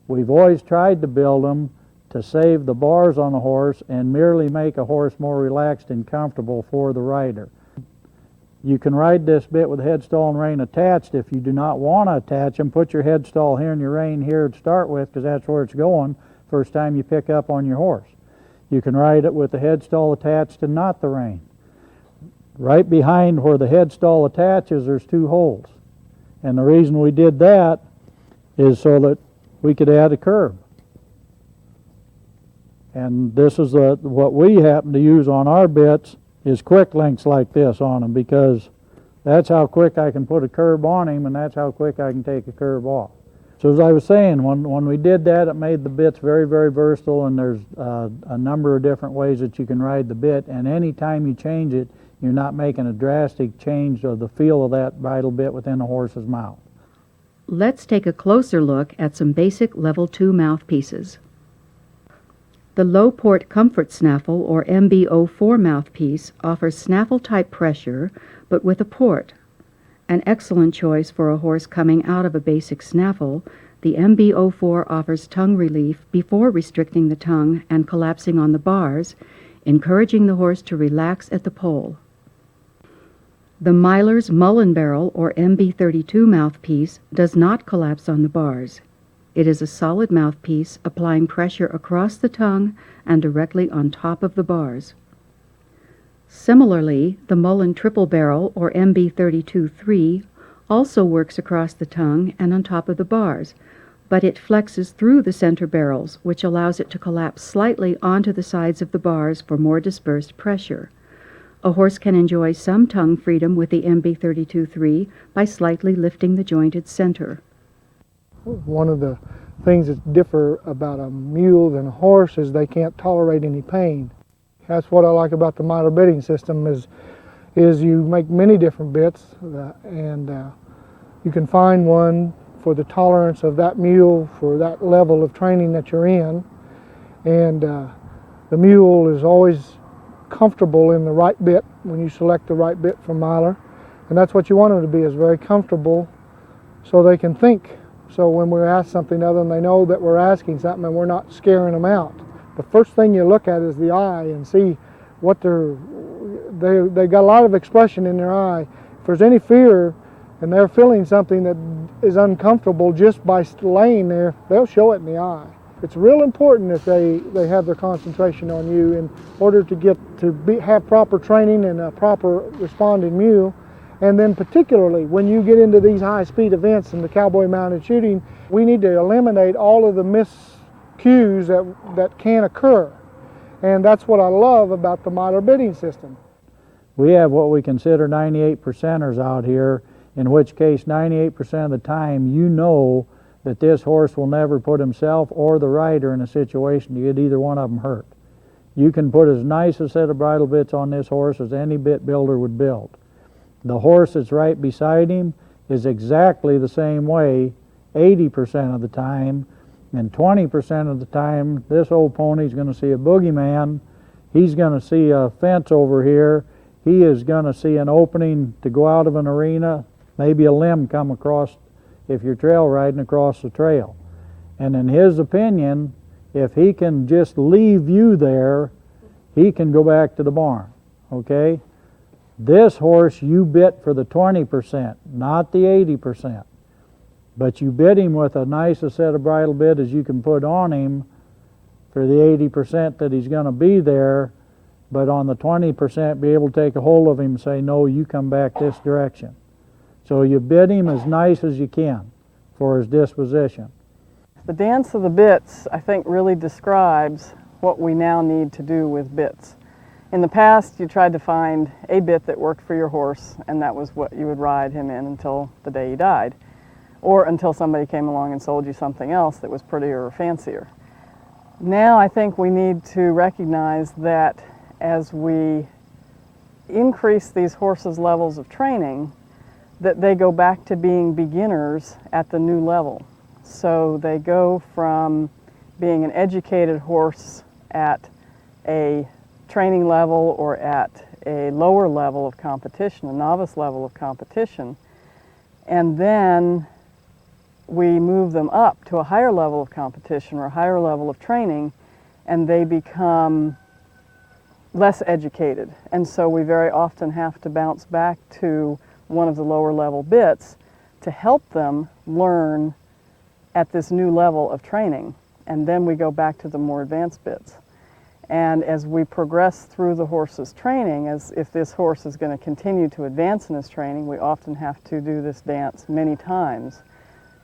We've always tried to build them to save the bars on a horse and merely make a horse more relaxed and comfortable for the rider. You can ride this bit with head stall and rein attached. If you do not want to attach them, put your head stall here and your rein here to start with, because that's where it's going first time you pick up on your horse. You can ride it with the head stall attached and not the rein. Right behind where the head stall attaches, there's two holes. And the reason we did that is so that we could add a curb. And this is what we happen to use on our bits is quick links like this on them, because that's how quick I can put a curb on him, and that's how quick I can take a curb off. So as I was saying, when we did that, it made the bits very, very versatile, and there's a number of different ways that you can ride the bit, and any time you change it, you're not making a drastic change of the feel of that bridle bit within a horse's mouth. Let's take a closer look at some basic Level 2 mouthpieces. The Low Port Comfort Snaffle, or MB04 mouthpiece, offers snaffle-type pressure, but with a port. An excellent choice for a horse coming out of a basic snaffle, the MB04 offers tongue relief before restricting the tongue and collapsing on the bars, encouraging the horse to relax at the pole. The Myler's Mullen Barrel, or MB32 mouthpiece, does not collapse on the bars. It is a solid mouthpiece applying pressure across the tongue and directly on top of the bars. Similarly, the Mullen Triple Barrel, or MB32-3, also works across the tongue and on top of the bars, but it flexes through the center barrels, which allows it to collapse slightly onto the sides of the bars for more dispersed pressure. A horse can enjoy some tongue freedom with the MB32-3 by slightly lifting the jointed center. One of the things that differ about a mule than a horse is they can't tolerate any pain. That's what I like about the Myler bitting system is you make many different bits and you can find one for the tolerance of that mule for that level of training that you're in. And the mule is always comfortable in the right bit when you select the right bit from Myler. And that's what you want them to be, is very comfortable so they can think. So when we're asked something of them, they know that we're asking something and we're not scaring them out. The first thing you look at is the eye and see what they got a lot of expression in their eye. If there's any fear and they're feeling something that is uncomfortable just by laying there, they'll show it in the eye. It's real important that they have their concentration on you in order to have proper training and a proper responding mule. And then particularly when you get into these high-speed events in the cowboy mounted shooting, we need to eliminate all of the miscues that can occur. And that's what I love about the Myler bitting system. We have what we consider 98%ers out here, in which case 98% of the time you know that this horse will never put himself or the rider in a situation to get either one of them hurt. You can put as nice a set of bridle bits on this horse as any bit builder would build. The horse that's right beside him is exactly the same way 80% of the time, and 20% of the time this old pony's going to see a boogeyman. He's going to see a fence over here. He is going to see an opening to go out of an arena, maybe a limb come across if you're trail riding across the trail. And in his opinion, if he can just leave you there, he can go back to the barn, okay? This horse you bit for the 20%, not the 80%. But you bit him with a nice a set of bridle bit as you can put on him for the 80% that he's going to be there, but on the 20% be able to take a hold of him and say, no, you come back this direction. So you bit him as nice as you can for his disposition. The dance of the bits, I think, really describes what we now need to do with bits. In the past, you tried to find a bit that worked for your horse, and that was what you would ride him in until the day he died, or until somebody came along and sold you something else that was prettier or fancier. Now I think we need to recognize that as we increase these horses' levels of training, that they go back to being beginners at the new level. So they go from being an educated horse at a training level or at a lower level of competition, a novice level of competition, and then we move them up to a higher level of competition or a higher level of training, and they become less educated. And so we very often have to bounce back to one of the lower level bits to help them learn at this new level of training. And then we go back to the more advanced bits. And as we progress through the horse's training, as if this horse is going to continue to advance in his training, we often have to do this dance many times.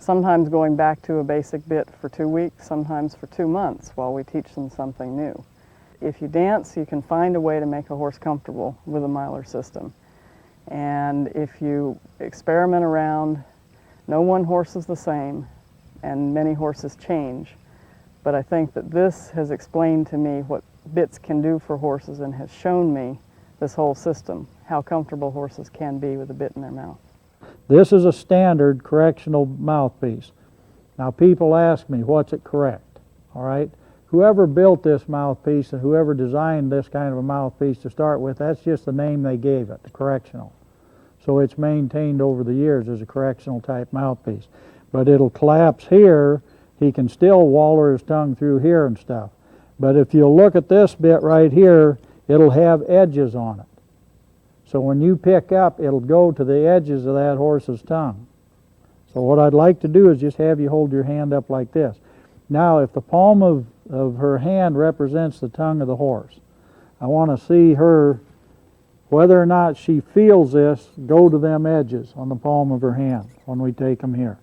Sometimes going back to a basic bit for 2 weeks, sometimes for 2 months while we teach them something new. If you dance, you can find a way to make a horse comfortable with a Myler system. And if you experiment around, no one horse is the same, and many horses change. But I think that this has explained to me what bits can do for horses and has shown me this whole system, how comfortable horses can be with a bit in their mouth. This is a standard correctional mouthpiece. Now people ask me, what's it correct? All right? Whoever built this mouthpiece and whoever designed this kind of a mouthpiece to start with, that's just the name they gave it, the correctional. So it's maintained over the years as a correctional type mouthpiece. But it'll collapse here. He can still waller his tongue through here and stuff. But if you look at this bit right here, it'll have edges on it. So when you pick up, it'll go to the edges of that horse's tongue. So what I'd like to do is just have you hold your hand up like this. Now, if the palm of her hand represents the tongue of the horse, I want to see her, whether or not she feels this, go to them edges on the palm of her hand when we take them here.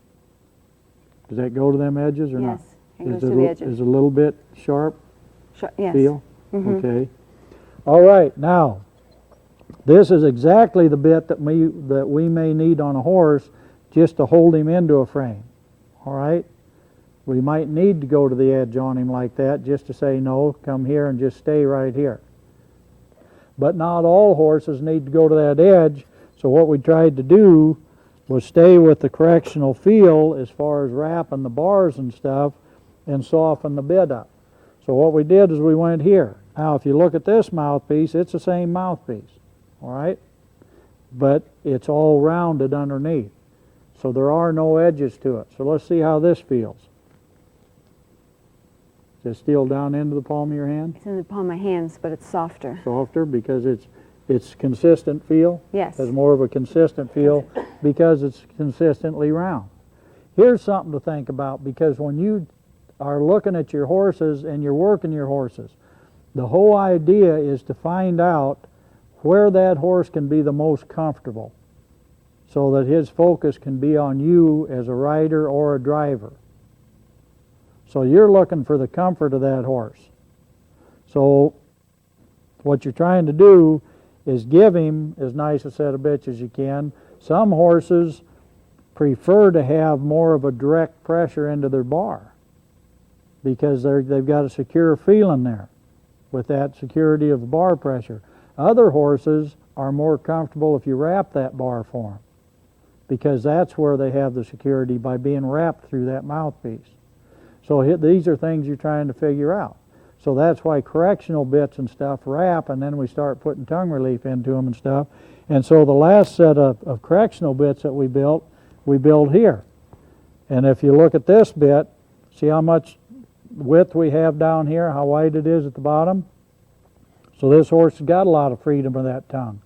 Does that go to them edges or not? Yes, it goes to the edges. Is it a little bit sharp? Yes. Feel? Okay. All right, now, this is exactly the bit that we may need on a horse just to hold him into a frame. All right? We might need to go to the edge on him like that just to say, no, come here and just stay right here. But not all horses need to go to that edge, so what we tried to do was stay with the correctional feel as far as wrapping the bars and stuff and soften the bit up. So what we did is we went here. Now if you look at this mouthpiece, it's the same mouthpiece, all right? But it's all rounded underneath. So there are no edges to it. So let's see how this feels. Is it still down into the palm of your hand? It's in the palm of my hands, but it's softer. Softer because it's consistent feel? Yes. Has more of a consistent feel because it's consistently round. Here's something to think about, because when you are looking at your horses and you're working your horses, the whole idea is to find out where that horse can be the most comfortable so that his focus can be on you as a rider or a driver. So you're looking for the comfort of that horse. So what you're trying to do is give him as nice a set of bits as you can. Some horses prefer to have more of a direct pressure into their bar because they've got a secure feeling there with that security of the bar pressure. Other horses are more comfortable if you wrap that bar for them. because that's where they have the security, by being wrapped through that mouthpiece. So these are things you're trying to figure out. So that's why correctional bits and stuff wrap, and then we start putting tongue relief into them and stuff. And so the last set of correctional bits that we built here. And if you look at this bit, see how much width we have down here, how wide it is at the bottom? So this horse has got a lot of freedom with that tongue.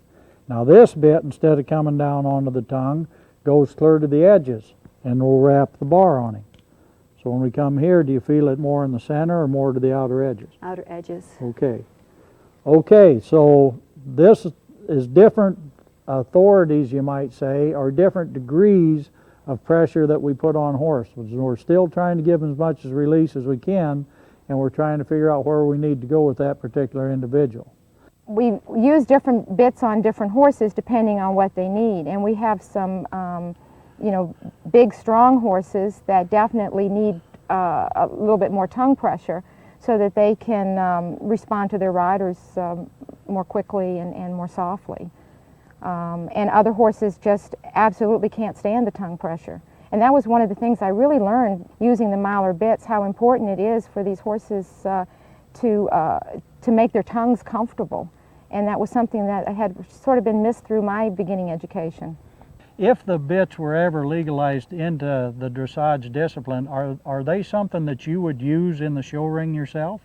Now this bit, instead of coming down onto the tongue, goes clear to the edges, and we'll wrap the bar on him. So when we come here, do you feel it more in the center or more to the outer edges? Outer edges. Okay. Okay, so this is different authorities, you might say, or different degrees of pressure that we put on horse. We're still trying to give them as much as release as we can, and we're trying to figure out where we need to go with that particular individual. We use different bits on different horses depending on what they need, and we have some you know, big strong horses that definitely need a little bit more tongue pressure so that they can respond to their riders more quickly and more softly. And other horses just absolutely can't stand the tongue pressure. And that was one of the things I really learned using the Myler bits, how important it is for these horses to make their tongues comfortable. And that was something that had sort of been missed through my beginning education. If the bits were ever legalized into the dressage discipline, are they something that you would use in the show ring yourself?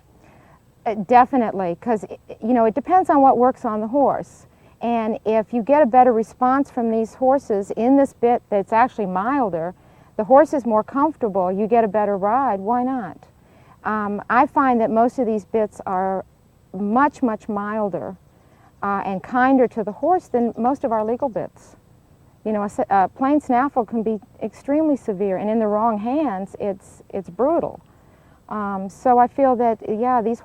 Definitely, because you know, it depends on what works on the horse. And if you get a better response from these horses in this bit that's actually milder, the horse is more comfortable, you get a better ride, why not? I find that most of these bits are much, much milder and kinder to the horse than most of our legal bits. You know, a plain snaffle can be extremely severe, and in the wrong hands, it's brutal. So I feel that, yeah, these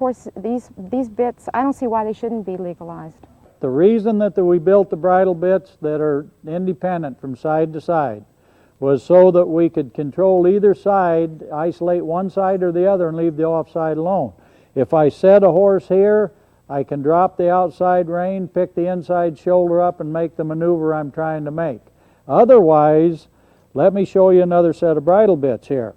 bits, I don't see why they shouldn't be legalized. The reason that we built the bridle bits that are independent from side to side was so that we could control either side, isolate one side or the other, and leave the offside alone. If I set a horse here, I can drop the outside rein, pick the inside shoulder up, and make the maneuver I'm trying to make. Otherwise, let me show you another set of bridle bits here.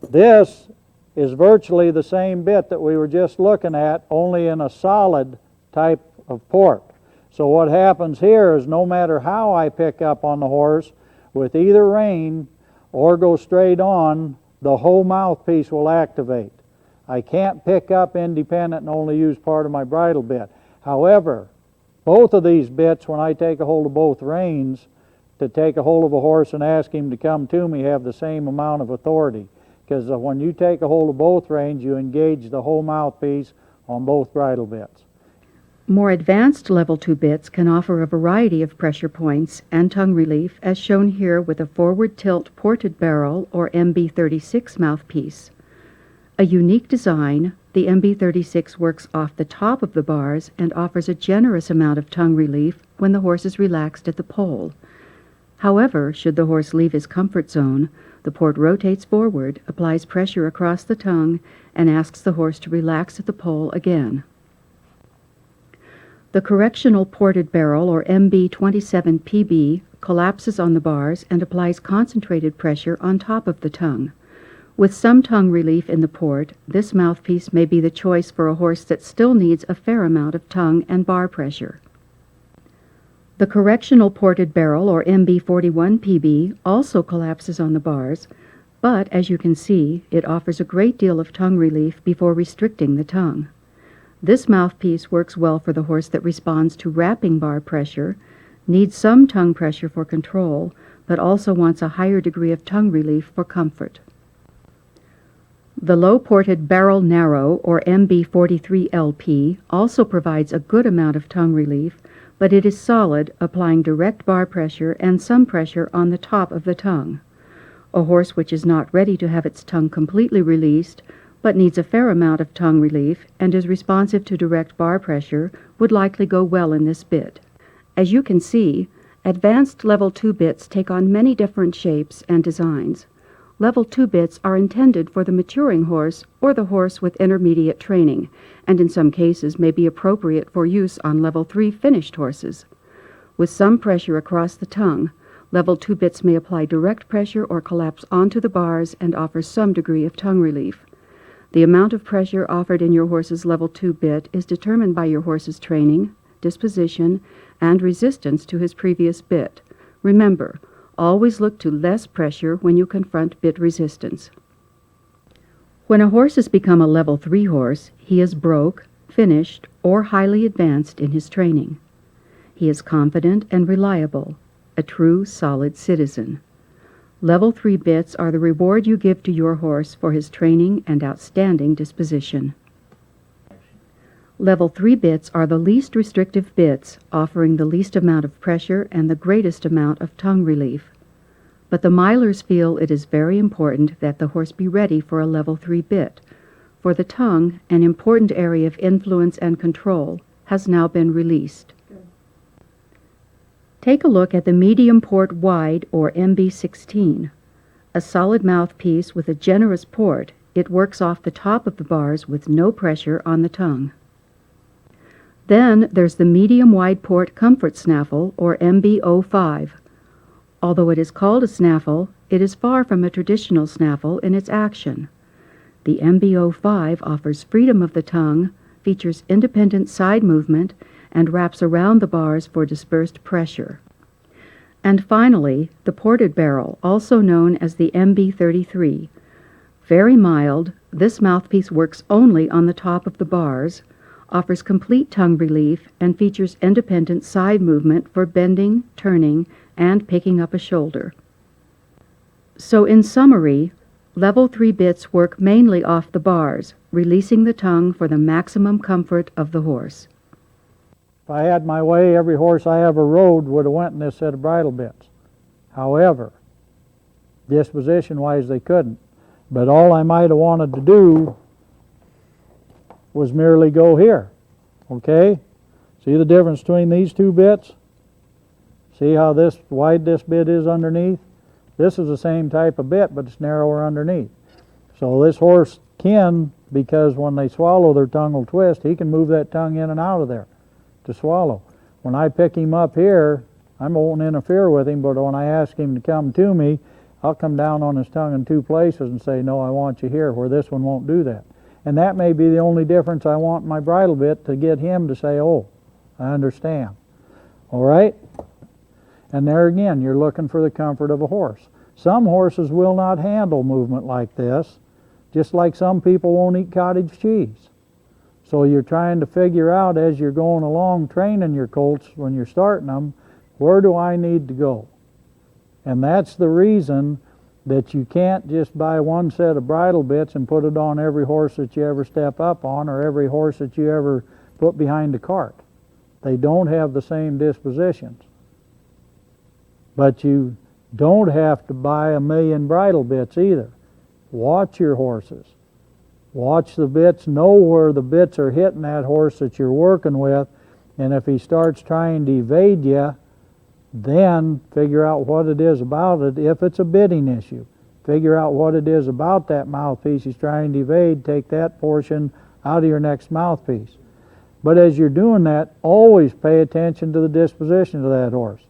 This is virtually the same bit that we were just looking at, only in a solid type of port. So what happens here is no matter how I pick up on the horse with either rein or go straight on, the whole mouthpiece will activate. I can't pick up independent and only use part of my bridle bit. However, both of these bits, when I take a hold of both reins to take a hold of a horse and ask him to come to me, have the same amount of authority. Because when you take a hold of both reins, you engage the whole mouthpiece on both bridle bits. More advanced level 2 bits can offer a variety of pressure points and tongue relief, as shown here with a forward tilt ported barrel or MB36 mouthpiece. A unique design, the MB36 works off the top of the bars and offers a generous amount of tongue relief when the horse is relaxed at the pole. However, should the horse leave his comfort zone, the port rotates forward, applies pressure across the tongue, and asks the horse to relax at the pole again. The correctional ported barrel, or MB27PB, collapses on the bars and applies concentrated pressure on top of the tongue. With some tongue relief in the port, this mouthpiece may be the choice for a horse that still needs a fair amount of tongue and bar pressure. The correctional ported barrel, or MB41PB, also collapses on the bars, but as you can see, it offers a great deal of tongue relief before restricting the tongue. This mouthpiece works well for the horse that responds to wrapping bar pressure, needs some tongue pressure for control, but also wants a higher degree of tongue relief for comfort. The low-ported barrel narrow, or MB43LP, also provides a good amount of tongue relief, but it is solid, applying direct bar pressure and some pressure on the top of the tongue. A horse which is not ready to have its tongue completely released, but needs a fair amount of tongue relief and is responsive to direct bar pressure would likely go well in this bit. As you can see, advanced Level 2 bits take on many different shapes and designs. Level 2 bits are intended for the maturing horse or the horse with intermediate training, and in some cases may be appropriate for use on Level 3 finished horses. With some pressure across the tongue, Level 2 bits may apply direct pressure or collapse onto the bars and offer some degree of tongue relief. The amount of pressure offered in your horse's level 2 bit is determined by your horse's training, disposition, and resistance to his previous bit. Remember, always look to less pressure when you confront bit resistance. When a horse has become a level 3 horse, he is broke, finished, or highly advanced in his training. He is confident and reliable, a true, solid citizen. Level 3 bits are the reward you give to your horse for his training and outstanding disposition. Level 3 bits are the least restrictive bits, offering the least amount of pressure and the greatest amount of tongue relief. But the milers feel it is very important that the horse be ready for a level 3 bit, for the tongue, an important area of influence and control, has now been released. Take a look at the medium port wide, or MB16. A solid mouthpiece with a generous port, it works off the top of the bars with no pressure on the tongue. Then there's the medium wide port comfort snaffle, or MB05. Although it is called a snaffle, it is far from a traditional snaffle in its action. The MB05 offers freedom of the tongue, features independent side movement, and wraps around the bars for dispersed pressure. And finally, the ported barrel, also known as the MB33. Very mild, this mouthpiece works only on the top of the bars, offers complete tongue relief, and features independent side movement for bending, turning, and picking up a shoulder. So in summary, level 3 bits work mainly off the bars, releasing the tongue for the maximum comfort of the horse. If I had my way, every horse I ever rode would have went in this set of bridle bits. However, disposition-wise, they couldn't. But all I might have wanted to do was merely go here. Okay? See the difference between these two bits? See how wide this bit is underneath? This is the same type of bit, but it's narrower underneath. So this horse can, because when they swallow, their tongue will twist, he can move that tongue in and out of there to swallow. When I pick him up here, I won't interfere with him, but when I ask him to come to me, I'll come down on his tongue in two places and say, no, I want you here, where this one won't do that. And that may be the only difference I want in my bridle bit, to get him to say, oh, I understand. All right? And there again, you're looking for the comfort of a horse. Some horses will not handle movement like this, just like some people won't eat cottage cheese. So you're trying to figure out as you're going along training your colts, when you're starting them, where do I need to go? And that's the reason that you can't just buy one set of bridle bits and put it on every horse that you ever step up on, or every horse that you ever put behind the cart. They don't have the same dispositions. But you don't have to buy 1,000,000 bridle bits either. Watch your horses. Watch the bits, know where the bits are hitting that horse that you're working with, and if he starts trying to evade you, then figure out what it is about it. If it's a bitting issue, figure out what it is about that mouthpiece he's trying to evade, take that portion out of your next mouthpiece. But as you're doing that, always pay attention to the disposition of that horse.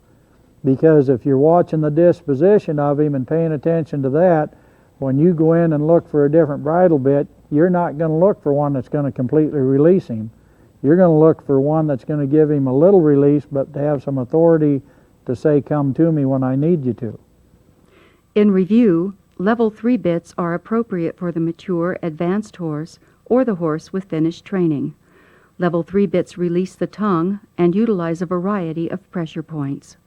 Because if you're watching the disposition of him and paying attention to that, when you go in and look for a different bridle bit, you're not going to look for one that's going to completely release him. You're going to look for one that's going to give him a little release, but to have some authority to say, come to me when I need you to. In review, level 3 bits are appropriate for the mature, advanced horse or the horse with finished training. Level 3 bits release the tongue and utilize a variety of pressure points.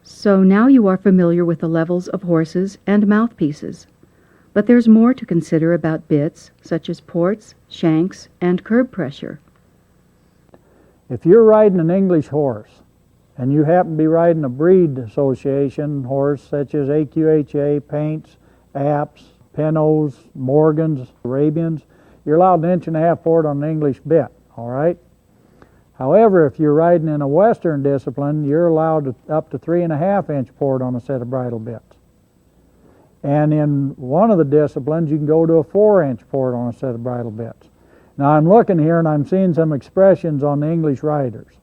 So now you are familiar with the levels of horses and mouthpieces. But there's more to consider about bits, such as ports, shanks, and curb pressure. If you're riding an English horse, and you happen to be riding a breed association horse such as AQHA, Paints, Apps, Penos, Morgans, Arabians, you're allowed 1.5 inch port on an English bit, all right? However, if you're riding in a Western discipline, you're allowed up to 3.5 inch port on a set of bridle bits. And in one of the disciplines, you can go to a 4 inch port on a set of bridle bits. Now I'm looking here and I'm seeing some expressions on the English riders.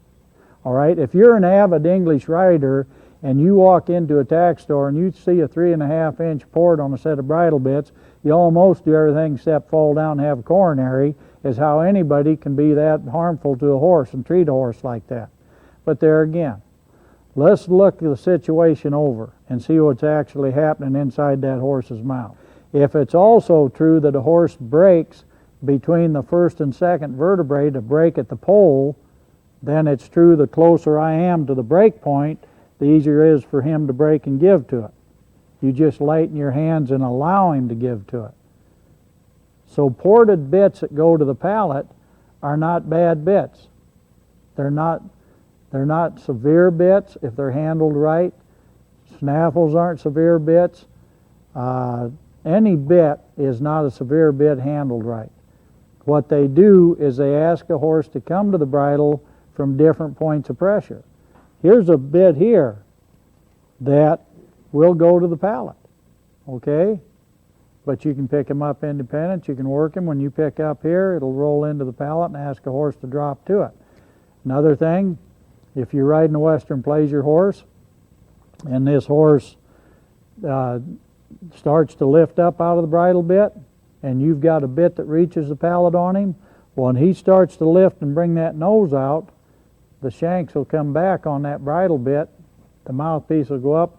All right, if you're an avid English rider and you walk into a tack store and you see a 3.5-inch port on a set of bridle bits, you almost do everything except fall down and have a coronary, is how anybody can be that harmful to a horse and treat a horse like that. But there again, let's look at the situation over and see what's actually happening inside that horse's mouth. If it's also true that a horse breaks between the first and second vertebrae to break at the pole, then it's true the closer I am to the break point, the easier it is for him to break and give to it. You just lighten your hands and allow him to give to it. So ported bits that go to the palate are not bad bits. They're not severe bits if they're handled right. Snaffles aren't severe bits. Any bit is not a severe bit handled right. What they do is they ask a horse to come to the bridle from different points of pressure. Here's a bit here that will go to the palate, okay? But you can pick him up independent, you can work him. When you pick up here, it'll roll into the palate and ask a horse to drop to it. Another thing, if you're riding a Western pleasure horse, and this horse starts to lift up out of the bridle bit, and you've got a bit that reaches the palate on him, when he starts to lift and bring that nose out, the shanks will come back on that bridle bit, the mouthpiece will go up,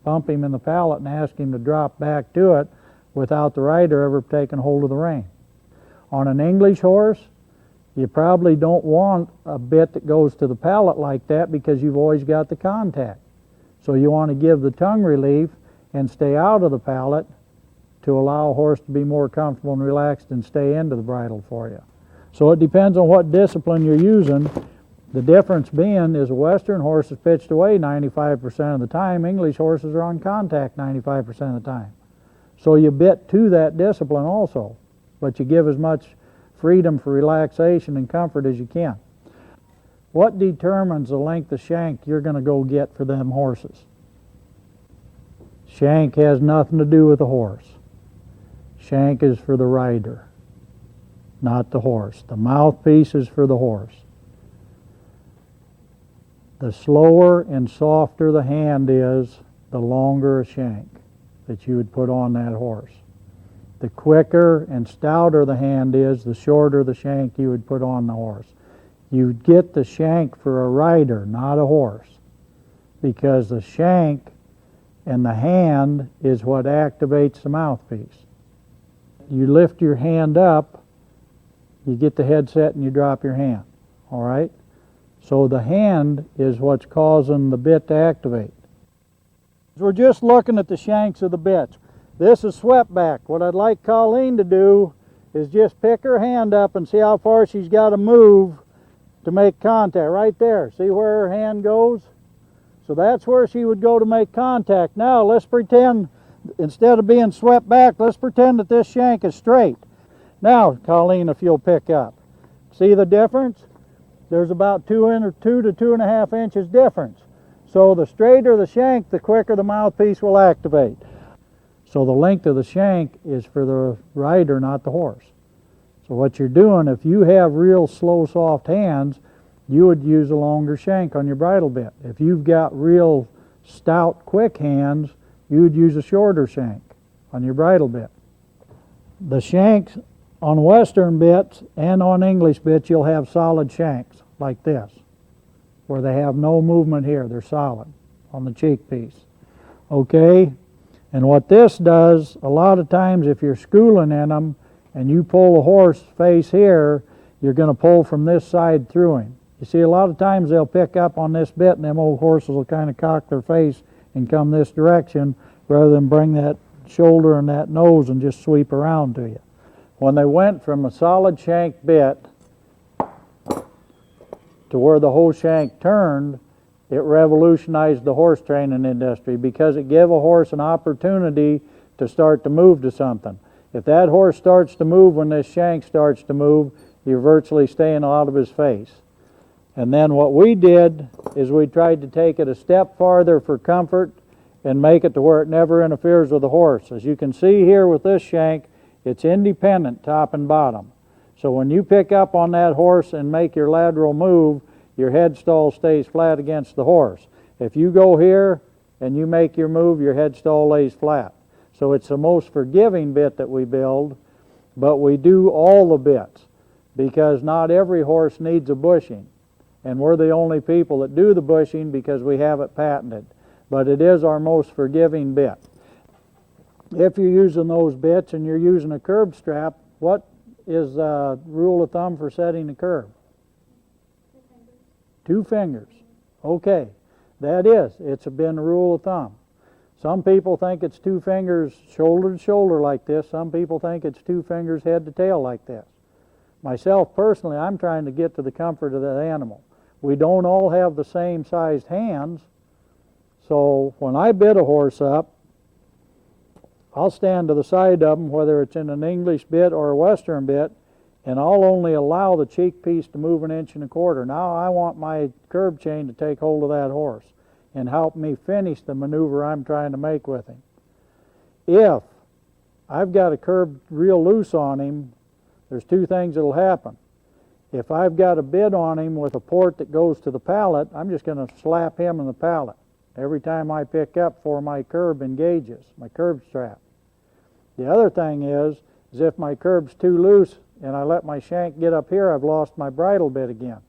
bump him in the palate and ask him to drop back to it without the rider ever taking hold of the rein. On an English horse, you probably don't want a bit that goes to the palate like that because you've always got the contact. So you want to give the tongue relief and stay out of the palate to allow a horse to be more comfortable and relaxed and stay into the bridle for you. So it depends on what discipline you're using. The difference being is a Western horse is pitched away 95% of the time. English horses are on contact 95% of the time. So you bit to that discipline also, but you give as much freedom for relaxation and comfort as you can. What determines the length of shank you're going to go get for them horses? Shank has nothing to do with the horse. Shank is for the rider, not the horse. The mouthpiece is for the horse. The slower and softer the hand is, the longer a shank that you would put on that horse. The quicker and stouter the hand is, the shorter the shank you would put on the horse. You get the shank for a rider, not a horse, because the shank and the hand is what activates the mouthpiece. You lift your hand up, you get the headset and you drop your hand, all right? So the hand is what's causing the bit to activate. We're just looking at the shanks of the bits. This is swept back. What I'd like Colleen to do is just pick her hand up and see how far she's got to move to make contact. Right there. See where her hand goes? So that's where she would go to make contact. Now let's pretend, instead of being swept back, let's pretend that this shank is straight. Now, Colleen, if you'll pick up. See the difference? There's about 2 to 2.5 inches difference. So the straighter the shank, the quicker the mouthpiece will activate. So the length of the shank is for the rider, not the horse. So what you're doing, if you have real slow, soft hands, you would use a longer shank on your bridle bit. If you've got real stout, quick hands, you would use a shorter shank on your bridle bit. The shanks on Western bits and on English bits, you'll have solid shanks like this, where they have no movement here. They're solid on the cheek piece. Okay? And what this does, a lot of times if you're schooling in them and you pull a horse face here, you're going to pull from this side through him. You see, a lot of times they'll pick up on this bit and them old horses will kind of cock their face and come this direction rather than bring that shoulder and that nose and just sweep around to you. When they went from a solid shank bit to where the whole shank turned, it revolutionized the horse training industry because it gave a horse an opportunity to start to move to something. If that horse starts to move when this shank starts to move, you're virtually staying out of his face. And then what we did is we tried to take it a step farther for comfort and make it to where it never interferes with the horse. As you can see here with this shank, it's independent top and bottom. So when you pick up on that horse and make your lateral move, your head stall stays flat against the horse. If you go here and you make your move, your head stall lays flat. So it's the most forgiving bit that we build, but we do all the bits because not every horse needs a bushing. And we're the only people that do the bushing because we have it patented. But it is our most forgiving bit. If you're using those bits and you're using a curb strap, what is the rule of thumb for setting the curb? 2 fingers. Okay, that is. It's been a rule of thumb. Some people think it's 2 fingers shoulder to shoulder like this. Some people think it's 2 fingers head to tail like this. Myself personally, I'm trying to get to the comfort of that animal. We don't all have the same sized hands, so when I bit a horse up, I'll stand to the side of them, whether it's in an English bit or a Western bit, and I'll only allow the cheek piece to move 1.25 inches. Now I want my curb chain to take hold of that horse and help me finish the maneuver I'm trying to make with him. If I've got a curb real loose on him, there's 2 things that'll happen. If I've got a bit on him with a port that goes to the pallet, I'm just going to slap him in the pallet every time I pick up before my curb engages, my curb strap. The other thing is if my curb's too loose and I let my shank get up here, I've lost my bridle bit again.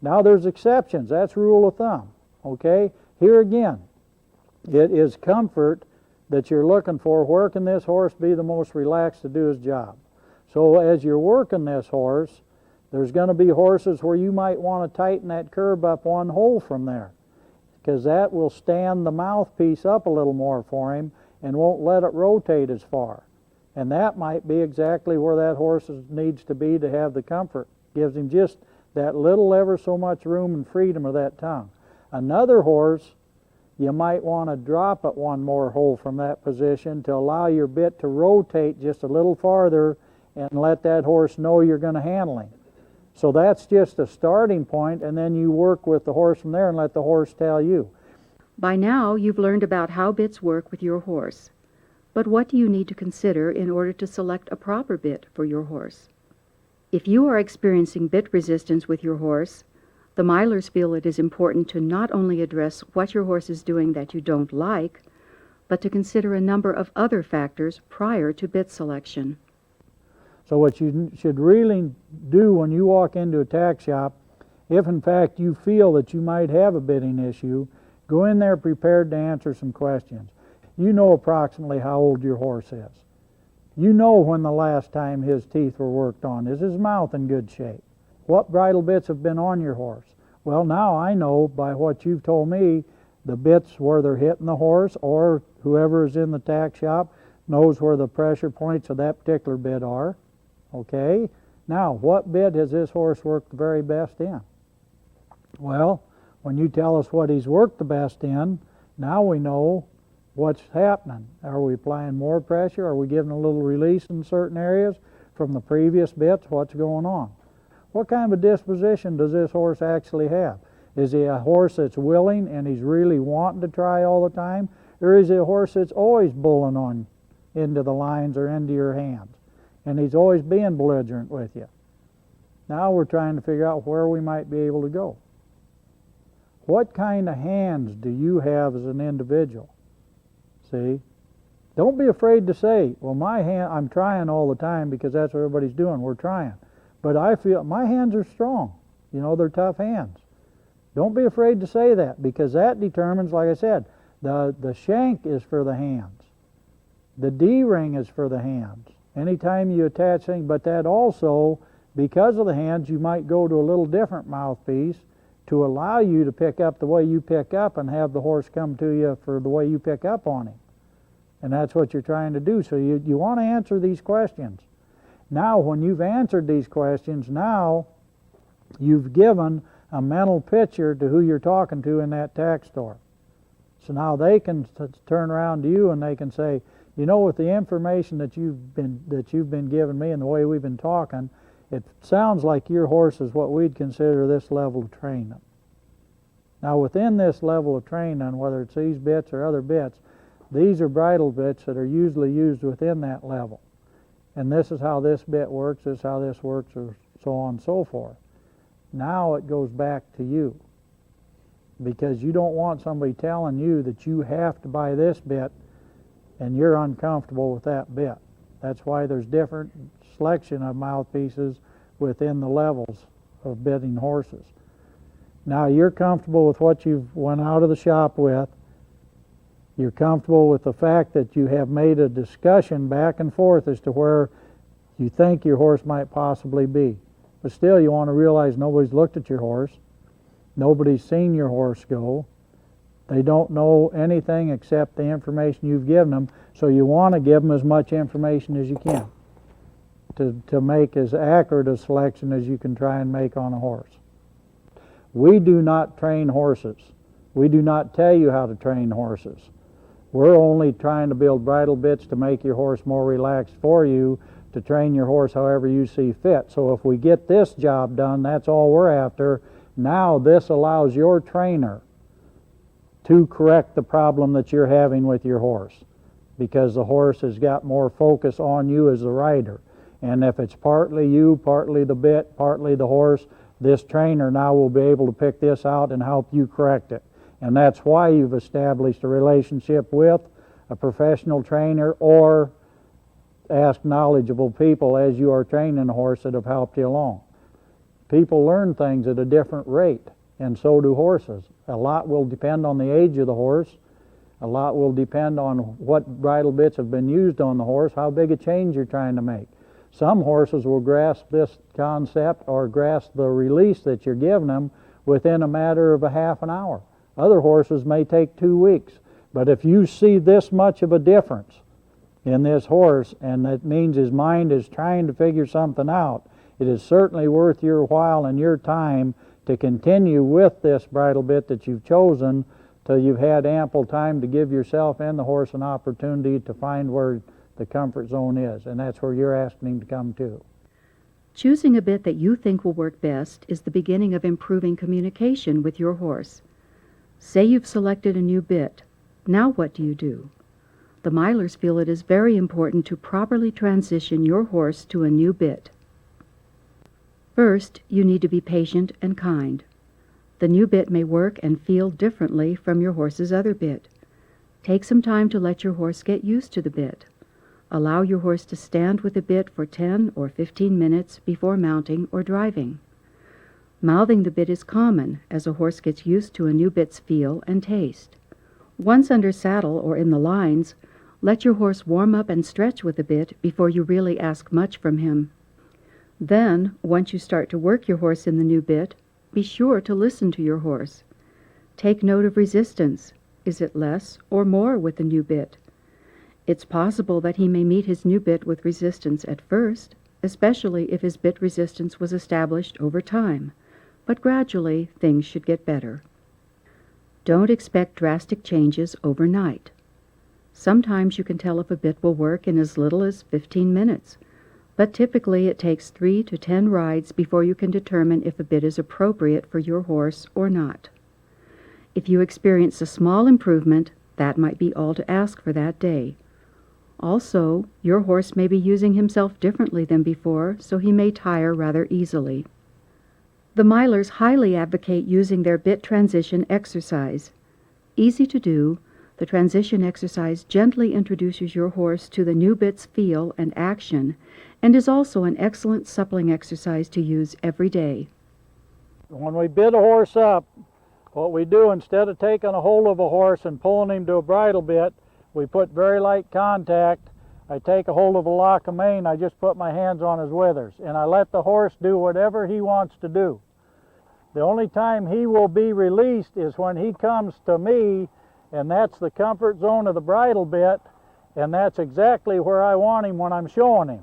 Now there's exceptions. That's rule of thumb. Okay? Here again, it is comfort that you're looking for. Where can this horse be the most relaxed to do his job? So as you're working this horse, there's going to be horses where you might want to tighten that curb up 1 hole from there, because that will stand the mouthpiece up a little more for him and won't let it rotate as far. And that might be exactly where that horse needs to be to have the comfort. Gives him just that little ever so much room and freedom of that tongue. Another horse, you might want to drop it 1 more hole from that position to allow your bit to rotate just a little farther and let that horse know you're going to handle him. So that's just a starting point, and then you work with the horse from there and let the horse tell you. By now, you've learned about how bits work with your horse. But what do you need to consider in order to select a proper bit for your horse? If you are experiencing bit resistance with your horse, the milers feel it is important to not only address what your horse is doing that you don't like, but to consider a number of other factors prior to bit selection. So what you should really do when you walk into a tack shop, if in fact you feel that you might have a bitting issue, go in there prepared to answer some questions. You know approximately how old your horse is. You know when the last time his teeth were worked on. Is his mouth in good shape? What bridle bits have been on your horse? Well, now I know by what you've told me the bits where they're hitting the horse, or whoever is in the tack shop knows where the pressure points of that particular bit are. Okay, now what bit has this horse worked the very best in? Well, when you tell us what he's worked the best in, now we know what's happening. Are we applying more pressure? Are we giving a little release in certain areas from the previous bits? What's going on? What kind of a disposition does this horse actually have? Is he a horse that's willing and he's really wanting to try all the time? Or is he a horse that's always bulling on into the lines or into your hands? And he's always being belligerent with you. Now we're trying to figure out where we might be able to go. What kind of hands do you have as an individual? See? Don't be afraid to say, well, my hand, I'm trying all the time because that's what everybody's doing. We're trying. But I feel my hands are strong. You know, they're tough hands. Don't be afraid to say that, because that determines, like I said, the shank is for the hands. The D-ring is for the hands. Anytime you attach things, but that also, because of the hands, you might go to a little different mouthpiece to allow you to pick up the way you pick up and have the horse come to you for the way you pick up on him. And that's what you're trying to do. So you want to answer these questions. Now, when you've answered these questions, now you've given a mental picture to who you're talking to in that tack store. So now they can turn around to you and they can say, you know, with the information that you've been giving me and the way we've been talking, it sounds like your horse is what we'd consider this level of training. Now, within this level of training, whether it's these bits or other bits, these are bridle bits that are usually used within that level. And this is how this bit works, this is how this works, or so on and so forth. Now it goes back to you. because you don't want somebody telling you that you have to buy this bit and you're uncomfortable with that bit. That's why there's different selection of mouthpieces within the levels of bitting horses. Now you're comfortable with what you've went out of the shop with. You're comfortable with the fact that you have made a discussion back and forth as to where you think your horse might possibly be. But still, you want to realize nobody's looked at your horse. Nobody's seen your horse go. They don't know anything except the information you've given them, so you want to give them as much information as you can to make as accurate a selection as you can try and make on a horse. We do not train horses. We do not tell you how to train horses. We're only trying to build bridle bits to make your horse more relaxed for you, to train your horse however you see fit. So if we get this job done, that's all we're after. Now this allows your trainer to correct the problem that you're having with your horse, because the horse has got more focus on you as the rider. And if it's partly you, partly the bit, partly the horse, this trainer now will be able to pick this out and help you correct it. And that's why you've established a relationship with a professional trainer, or ask knowledgeable people as you are training a horse that have helped you along. People learn things at a different rate, and so do horses. A lot will depend on the age of the horse. A lot will depend on what bridle bits have been used on the horse, how big a change you're trying to make. Some horses will grasp this concept or grasp the release that you're giving them within a matter of a half an hour. Other horses may take 2 weeks. But if you see this much of a difference in this horse, and that means his mind is trying to figure something out, it is certainly worth your while and your time to continue with this bridle bit that you've chosen till you've had ample time to give yourself and the horse an opportunity to find where the comfort zone is, and that's where you're asking him to come to. Choosing a bit that you think will work best is the beginning of improving communication with your horse. Say you've selected a new bit. Now what do? The Milers feel it is very important to properly transition your horse to a new bit. First, you need to be patient and kind. The new bit may work and feel differently from your horse's other bit. Take some time to let your horse get used to the bit. Allow your horse to stand with the bit for 10 or 15 minutes before mounting or driving. Mouthing the bit is common as a horse gets used to a new bit's feel and taste. Once under saddle or in the lines, let your horse warm up and stretch with the bit before you really ask much from him. Then, once you start to work your horse in the new bit, be sure to listen to your horse. Take note of resistance. Is it less or more with the new bit? It's possible that he may meet his new bit with resistance at first, especially if his bit resistance was established over time, but gradually things should get better. Don't expect drastic changes overnight. Sometimes you can tell if a bit will work in as little as 15 minutes, but typically it takes 3 to 10 rides before you can determine if a bit is appropriate for your horse or not. If you experience a small improvement, that might be all to ask for that day. Also, your horse may be using himself differently than before, so he may tire rather easily. The Milers highly advocate using their bit transition exercise. Easy to do, the transition exercise gently introduces your horse to the new bit's feel and action, and is also an excellent suppling exercise to use every day. When we bit a horse up, what we do, instead of taking a hold of a horse and pulling him to a bridle bit, we put very light contact. I take a hold of a lock of mane, I just put my hands on his withers, and I let the horse do whatever he wants to do. The only time he will be released is when he comes to me, and that's the comfort zone of the bridle bit, and that's exactly where I want him when I'm showing him.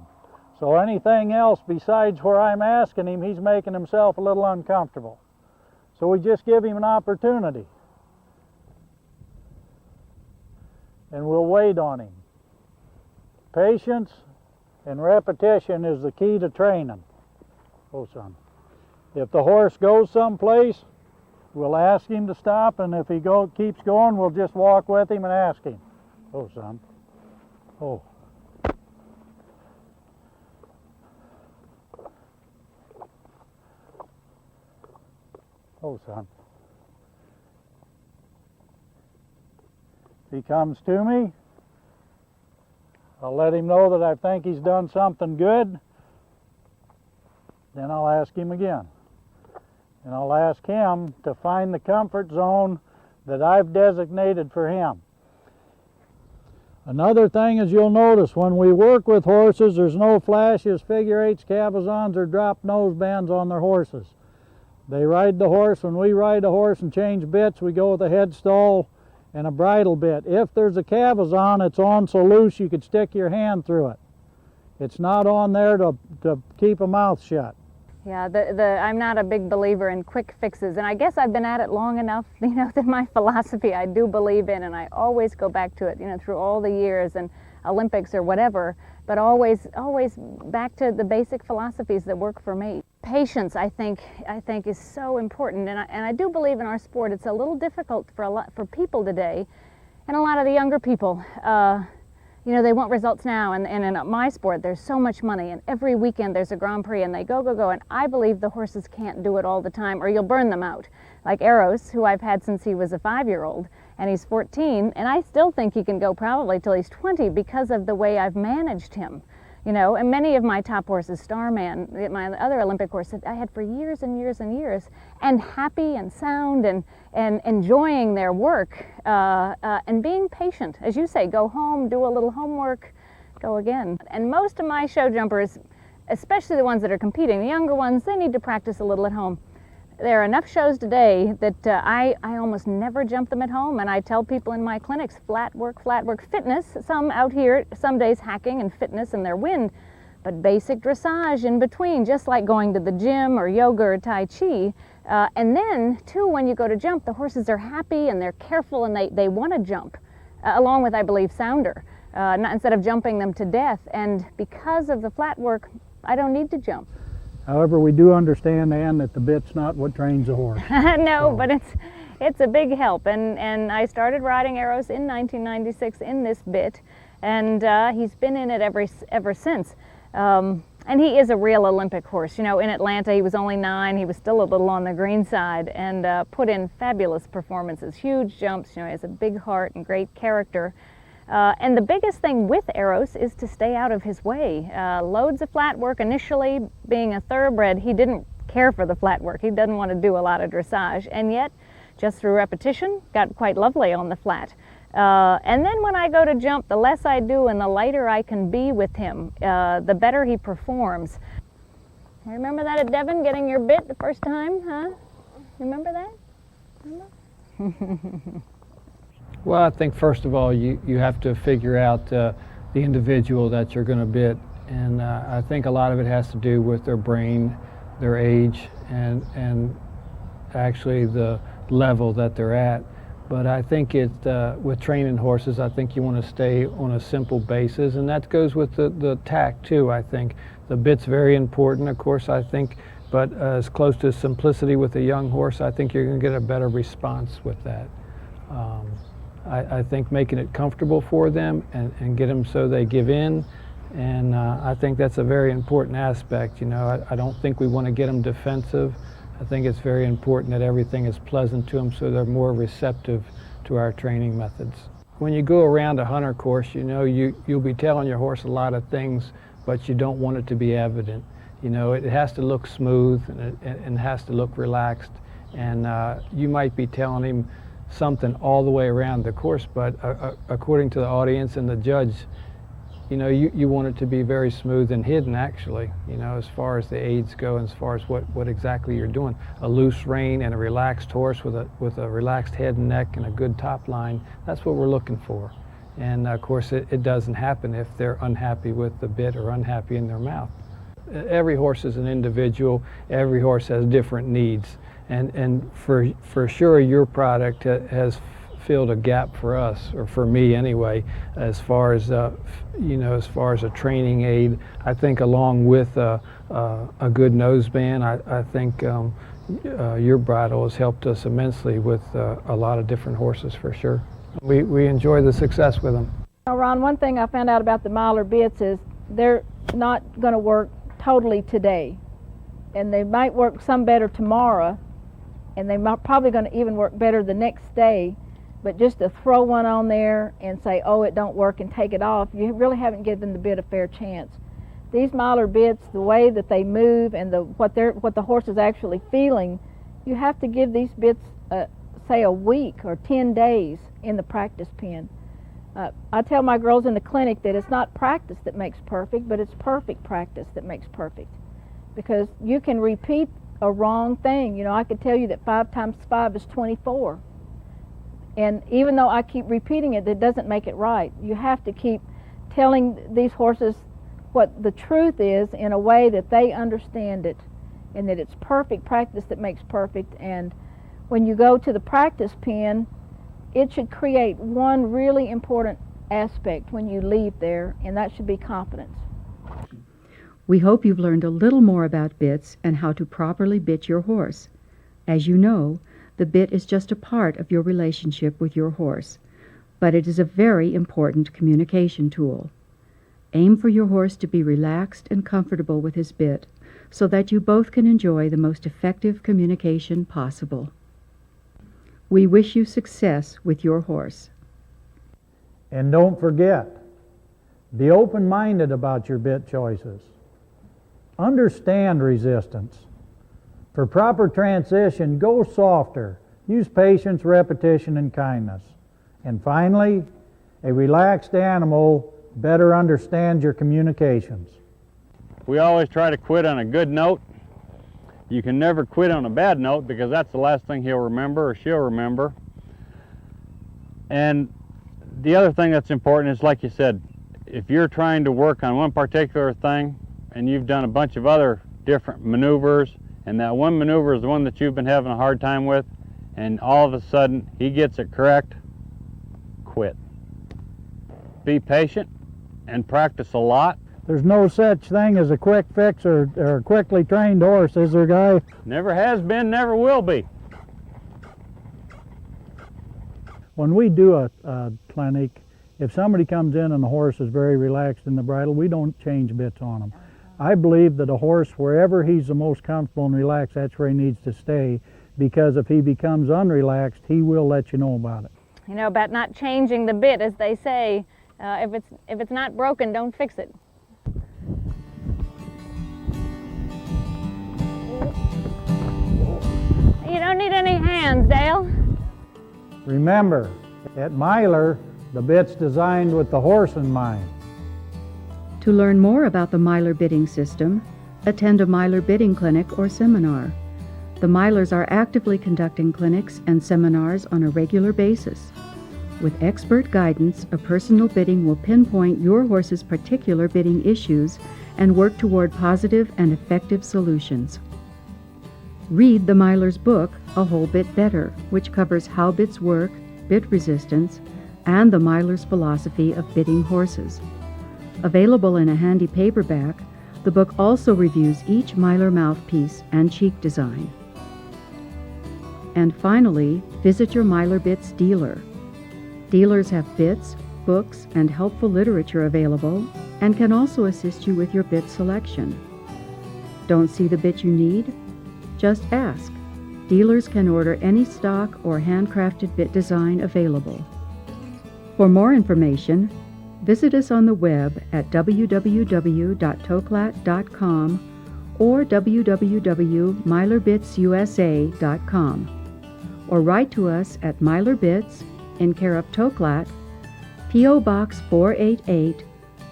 So anything else besides where I'm asking him, he's making himself a little uncomfortable. So we just give him an opportunity. And we'll wait on him. Patience and repetition is the key to training. Oh, son. If the horse goes someplace, we'll ask him to stop, and if he keeps going, we'll just walk with him and ask him. Oh, son. Oh. Oh, son. If he comes to me, I'll let him know that I think he's done something good. Then I'll ask him again. And I'll ask him to find the comfort zone that I've designated for him. Another thing is you'll notice when we work with horses, there's no flashes, figure eights, cabezons, or drop nose bands on their horses. They ride the horse. When we ride a horse and change bits, we go with a head stall and a bridle bit. If there's a cabezon, it's on so loose you could stick your hand through it. It's not on there to keep a mouth shut. Yeah, I'm not a big believer in quick fixes, and I guess I've been at it long enough, that my philosophy I do believe in, and I always go back to it, through all the years and Olympics or whatever, but always back to the basic philosophies that work for me. Patience, I think is so important, and I do believe in our sport. It's a little difficult for people today, and a lot of the younger people. They want results now, and in my sport there's so much money, and every weekend there's a Grand Prix, and they go, and I believe the horses can't do it all the time, or you'll burn them out. Like Eros, who I've had since he was a 5-year-old, and he's 14, and I still think he can go probably till he's 20 because of the way I've managed him. And many of my top horses, Starman, my other Olympic horse, I had for years and years and years, and happy and sound and enjoying their work and being patient. As you say, go home, do a little homework, go again. And most of my show jumpers, especially the ones that are competing, the younger ones, they need to practice a little at home. There are enough shows today that I almost never jump them at home, and I tell people in my clinics, flat work, fitness, some out here, some days hacking and fitness in their wind, but basic dressage in between, just like going to the gym or yoga or Tai Chi. And then, too, when you go to jump, the horses are happy and they're careful and they want to jump, along with, I believe, sounder, instead of jumping them to death. And because of the flat work, I don't need to jump. However, we do understand, Ann, that the bit's not what trains a horse. No, but it's a big help. And I started riding Eros in 1996 in this bit, and he's been in it ever since. And he is a real Olympic horse. In Atlanta he was only 9. He was still a little on the green side, and put in fabulous performances, huge jumps. He has a big heart and great character. And the biggest thing with Eros is to stay out of his way. Loads of flat work. Initially, being a thoroughbred, he didn't care for the flat work. He doesn't want to do a lot of dressage, and yet, just through repetition, got quite lovely on the flat. And then when I go to jump, the less I do and the lighter I can be with him, the better he performs. You remember that at Devon, getting your bit the first time, huh? Remember that? Remember? Well, I think first of all you have to figure out the individual that you're going to bit, and I think a lot of it has to do with their brain, their age, and actually the level that they're at. But I think with training horses, I think you want to stay on a simple basis, and that goes with the tack too. I think the bit's very important, of course, I think, but as close to simplicity with a young horse, I think you're going to get a better response with that. I think making it comfortable for them and get them so they give in, and I think that's a very important aspect. I don't think we want to get them defensive. I think it's very important that everything is pleasant to them so they're more receptive to our training methods. When you go around a hunter course, you'll be telling your horse a lot of things, but you don't want it to be evident. It has to look smooth and it has to look relaxed, and you might be telling him something all the way around the course, but according to the audience and the judge, you want it to be very smooth and hidden, actually, as far as the aids go and as far as what exactly you're doing. A loose rein and a relaxed horse with a relaxed head and neck and a good top line, that's what we're looking for. And of course it doesn't happen if they're unhappy with the bit or unhappy in their mouth. Every horse is an individual, every horse has different needs. And for sure your product has filled a gap for us, or for me anyway, as far as as far as a training aid. I think along with a good noseband, I think your bridle has helped us immensely with a lot of different horses, for sure. We enjoy the success with them. Ron, one thing I found out about the Myler bits is they're not going to work totally today, and they might work some better tomorrow, and they might probably going to even work better the next day. But just to throw one on there and say, oh, it don't work, and take it off, you really haven't given the bit a fair chance. These Myler bits, the way that they move and what the horse is actually feeling, you have to give these bits, say, a week or 10 days in the practice pen. I tell my girls in the clinic that it's not practice that makes perfect, but it's perfect practice that makes perfect. Because you can repeat a wrong thing. You know, I could tell you that 5 times 5 is 24. And even though I keep repeating it, that doesn't make it right. You have to keep telling these horses what the truth is in a way that they understand it, and that it's perfect practice that makes perfect. And when you go to the practice pen, it should create one really important aspect when you leave there, and that should be confidence. We hope you've learned a little more about bits and how to properly bit your horse. As you know, the bit is just a part of your relationship with your horse, but it is a very important communication tool. Aim for your horse to be relaxed and comfortable with his bit so that you both can enjoy the most effective communication possible. We wish you success with your horse. And don't forget, be open-minded about your bit choices. Understand resistance. For proper transition, go softer. Use patience, repetition, and kindness. And finally, a relaxed animal better understands your communications. We always try to quit on a good note. You can never quit on a bad note, because that's the last thing he'll remember or she'll remember. And the other thing that's important is, like you said, if you're trying to work on one particular thing and you've done a bunch of other different maneuvers, and that one maneuver is the one that you've been having a hard time with, and all of a sudden he gets it correct, quit. Be patient and practice a lot. There's no such thing as a quick fix or a quickly trained horse, is there, Guy? Never has been, never will be. When we do a clinic, if somebody comes in and the horse is very relaxed in the bridle, we don't change bits on them. I believe that a horse, wherever he's the most comfortable and relaxed, that's where he needs to stay, because if he becomes unrelaxed, he will let you know about it. You know, about not changing the bit, as they say. If it's not broken, don't fix it. You don't need any hands, Dale. Remember, at Myler, the bit's designed with the horse in mind. To learn more about the Myler bidding system, attend a Myler bidding clinic or seminar. The Mylers are actively conducting clinics and seminars on a regular basis. With expert guidance, a personal bidding will pinpoint your horse's particular bidding issues and work toward positive and effective solutions. Read the Myler's book, A Whole Bit Better, which covers how bits work, bit resistance, and the Myler's philosophy of bidding horses. Available in a handy paperback, the book also reviews each Myler mouthpiece and cheek design. And finally, visit your Myler Bits dealer. Dealers have bits, books, and helpful literature available, and can also assist you with your bit selection. Don't see the bit you need? Just ask. Dealers can order any stock or handcrafted bit design available. For more information, visit us on the web at www.toklat.com or www.mylerbitsusa.com, or write to us at Myler Bits, in care of Toklat, P.O. Box 488,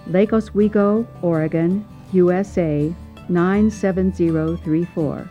Lake Oswego, Oregon, USA 97034.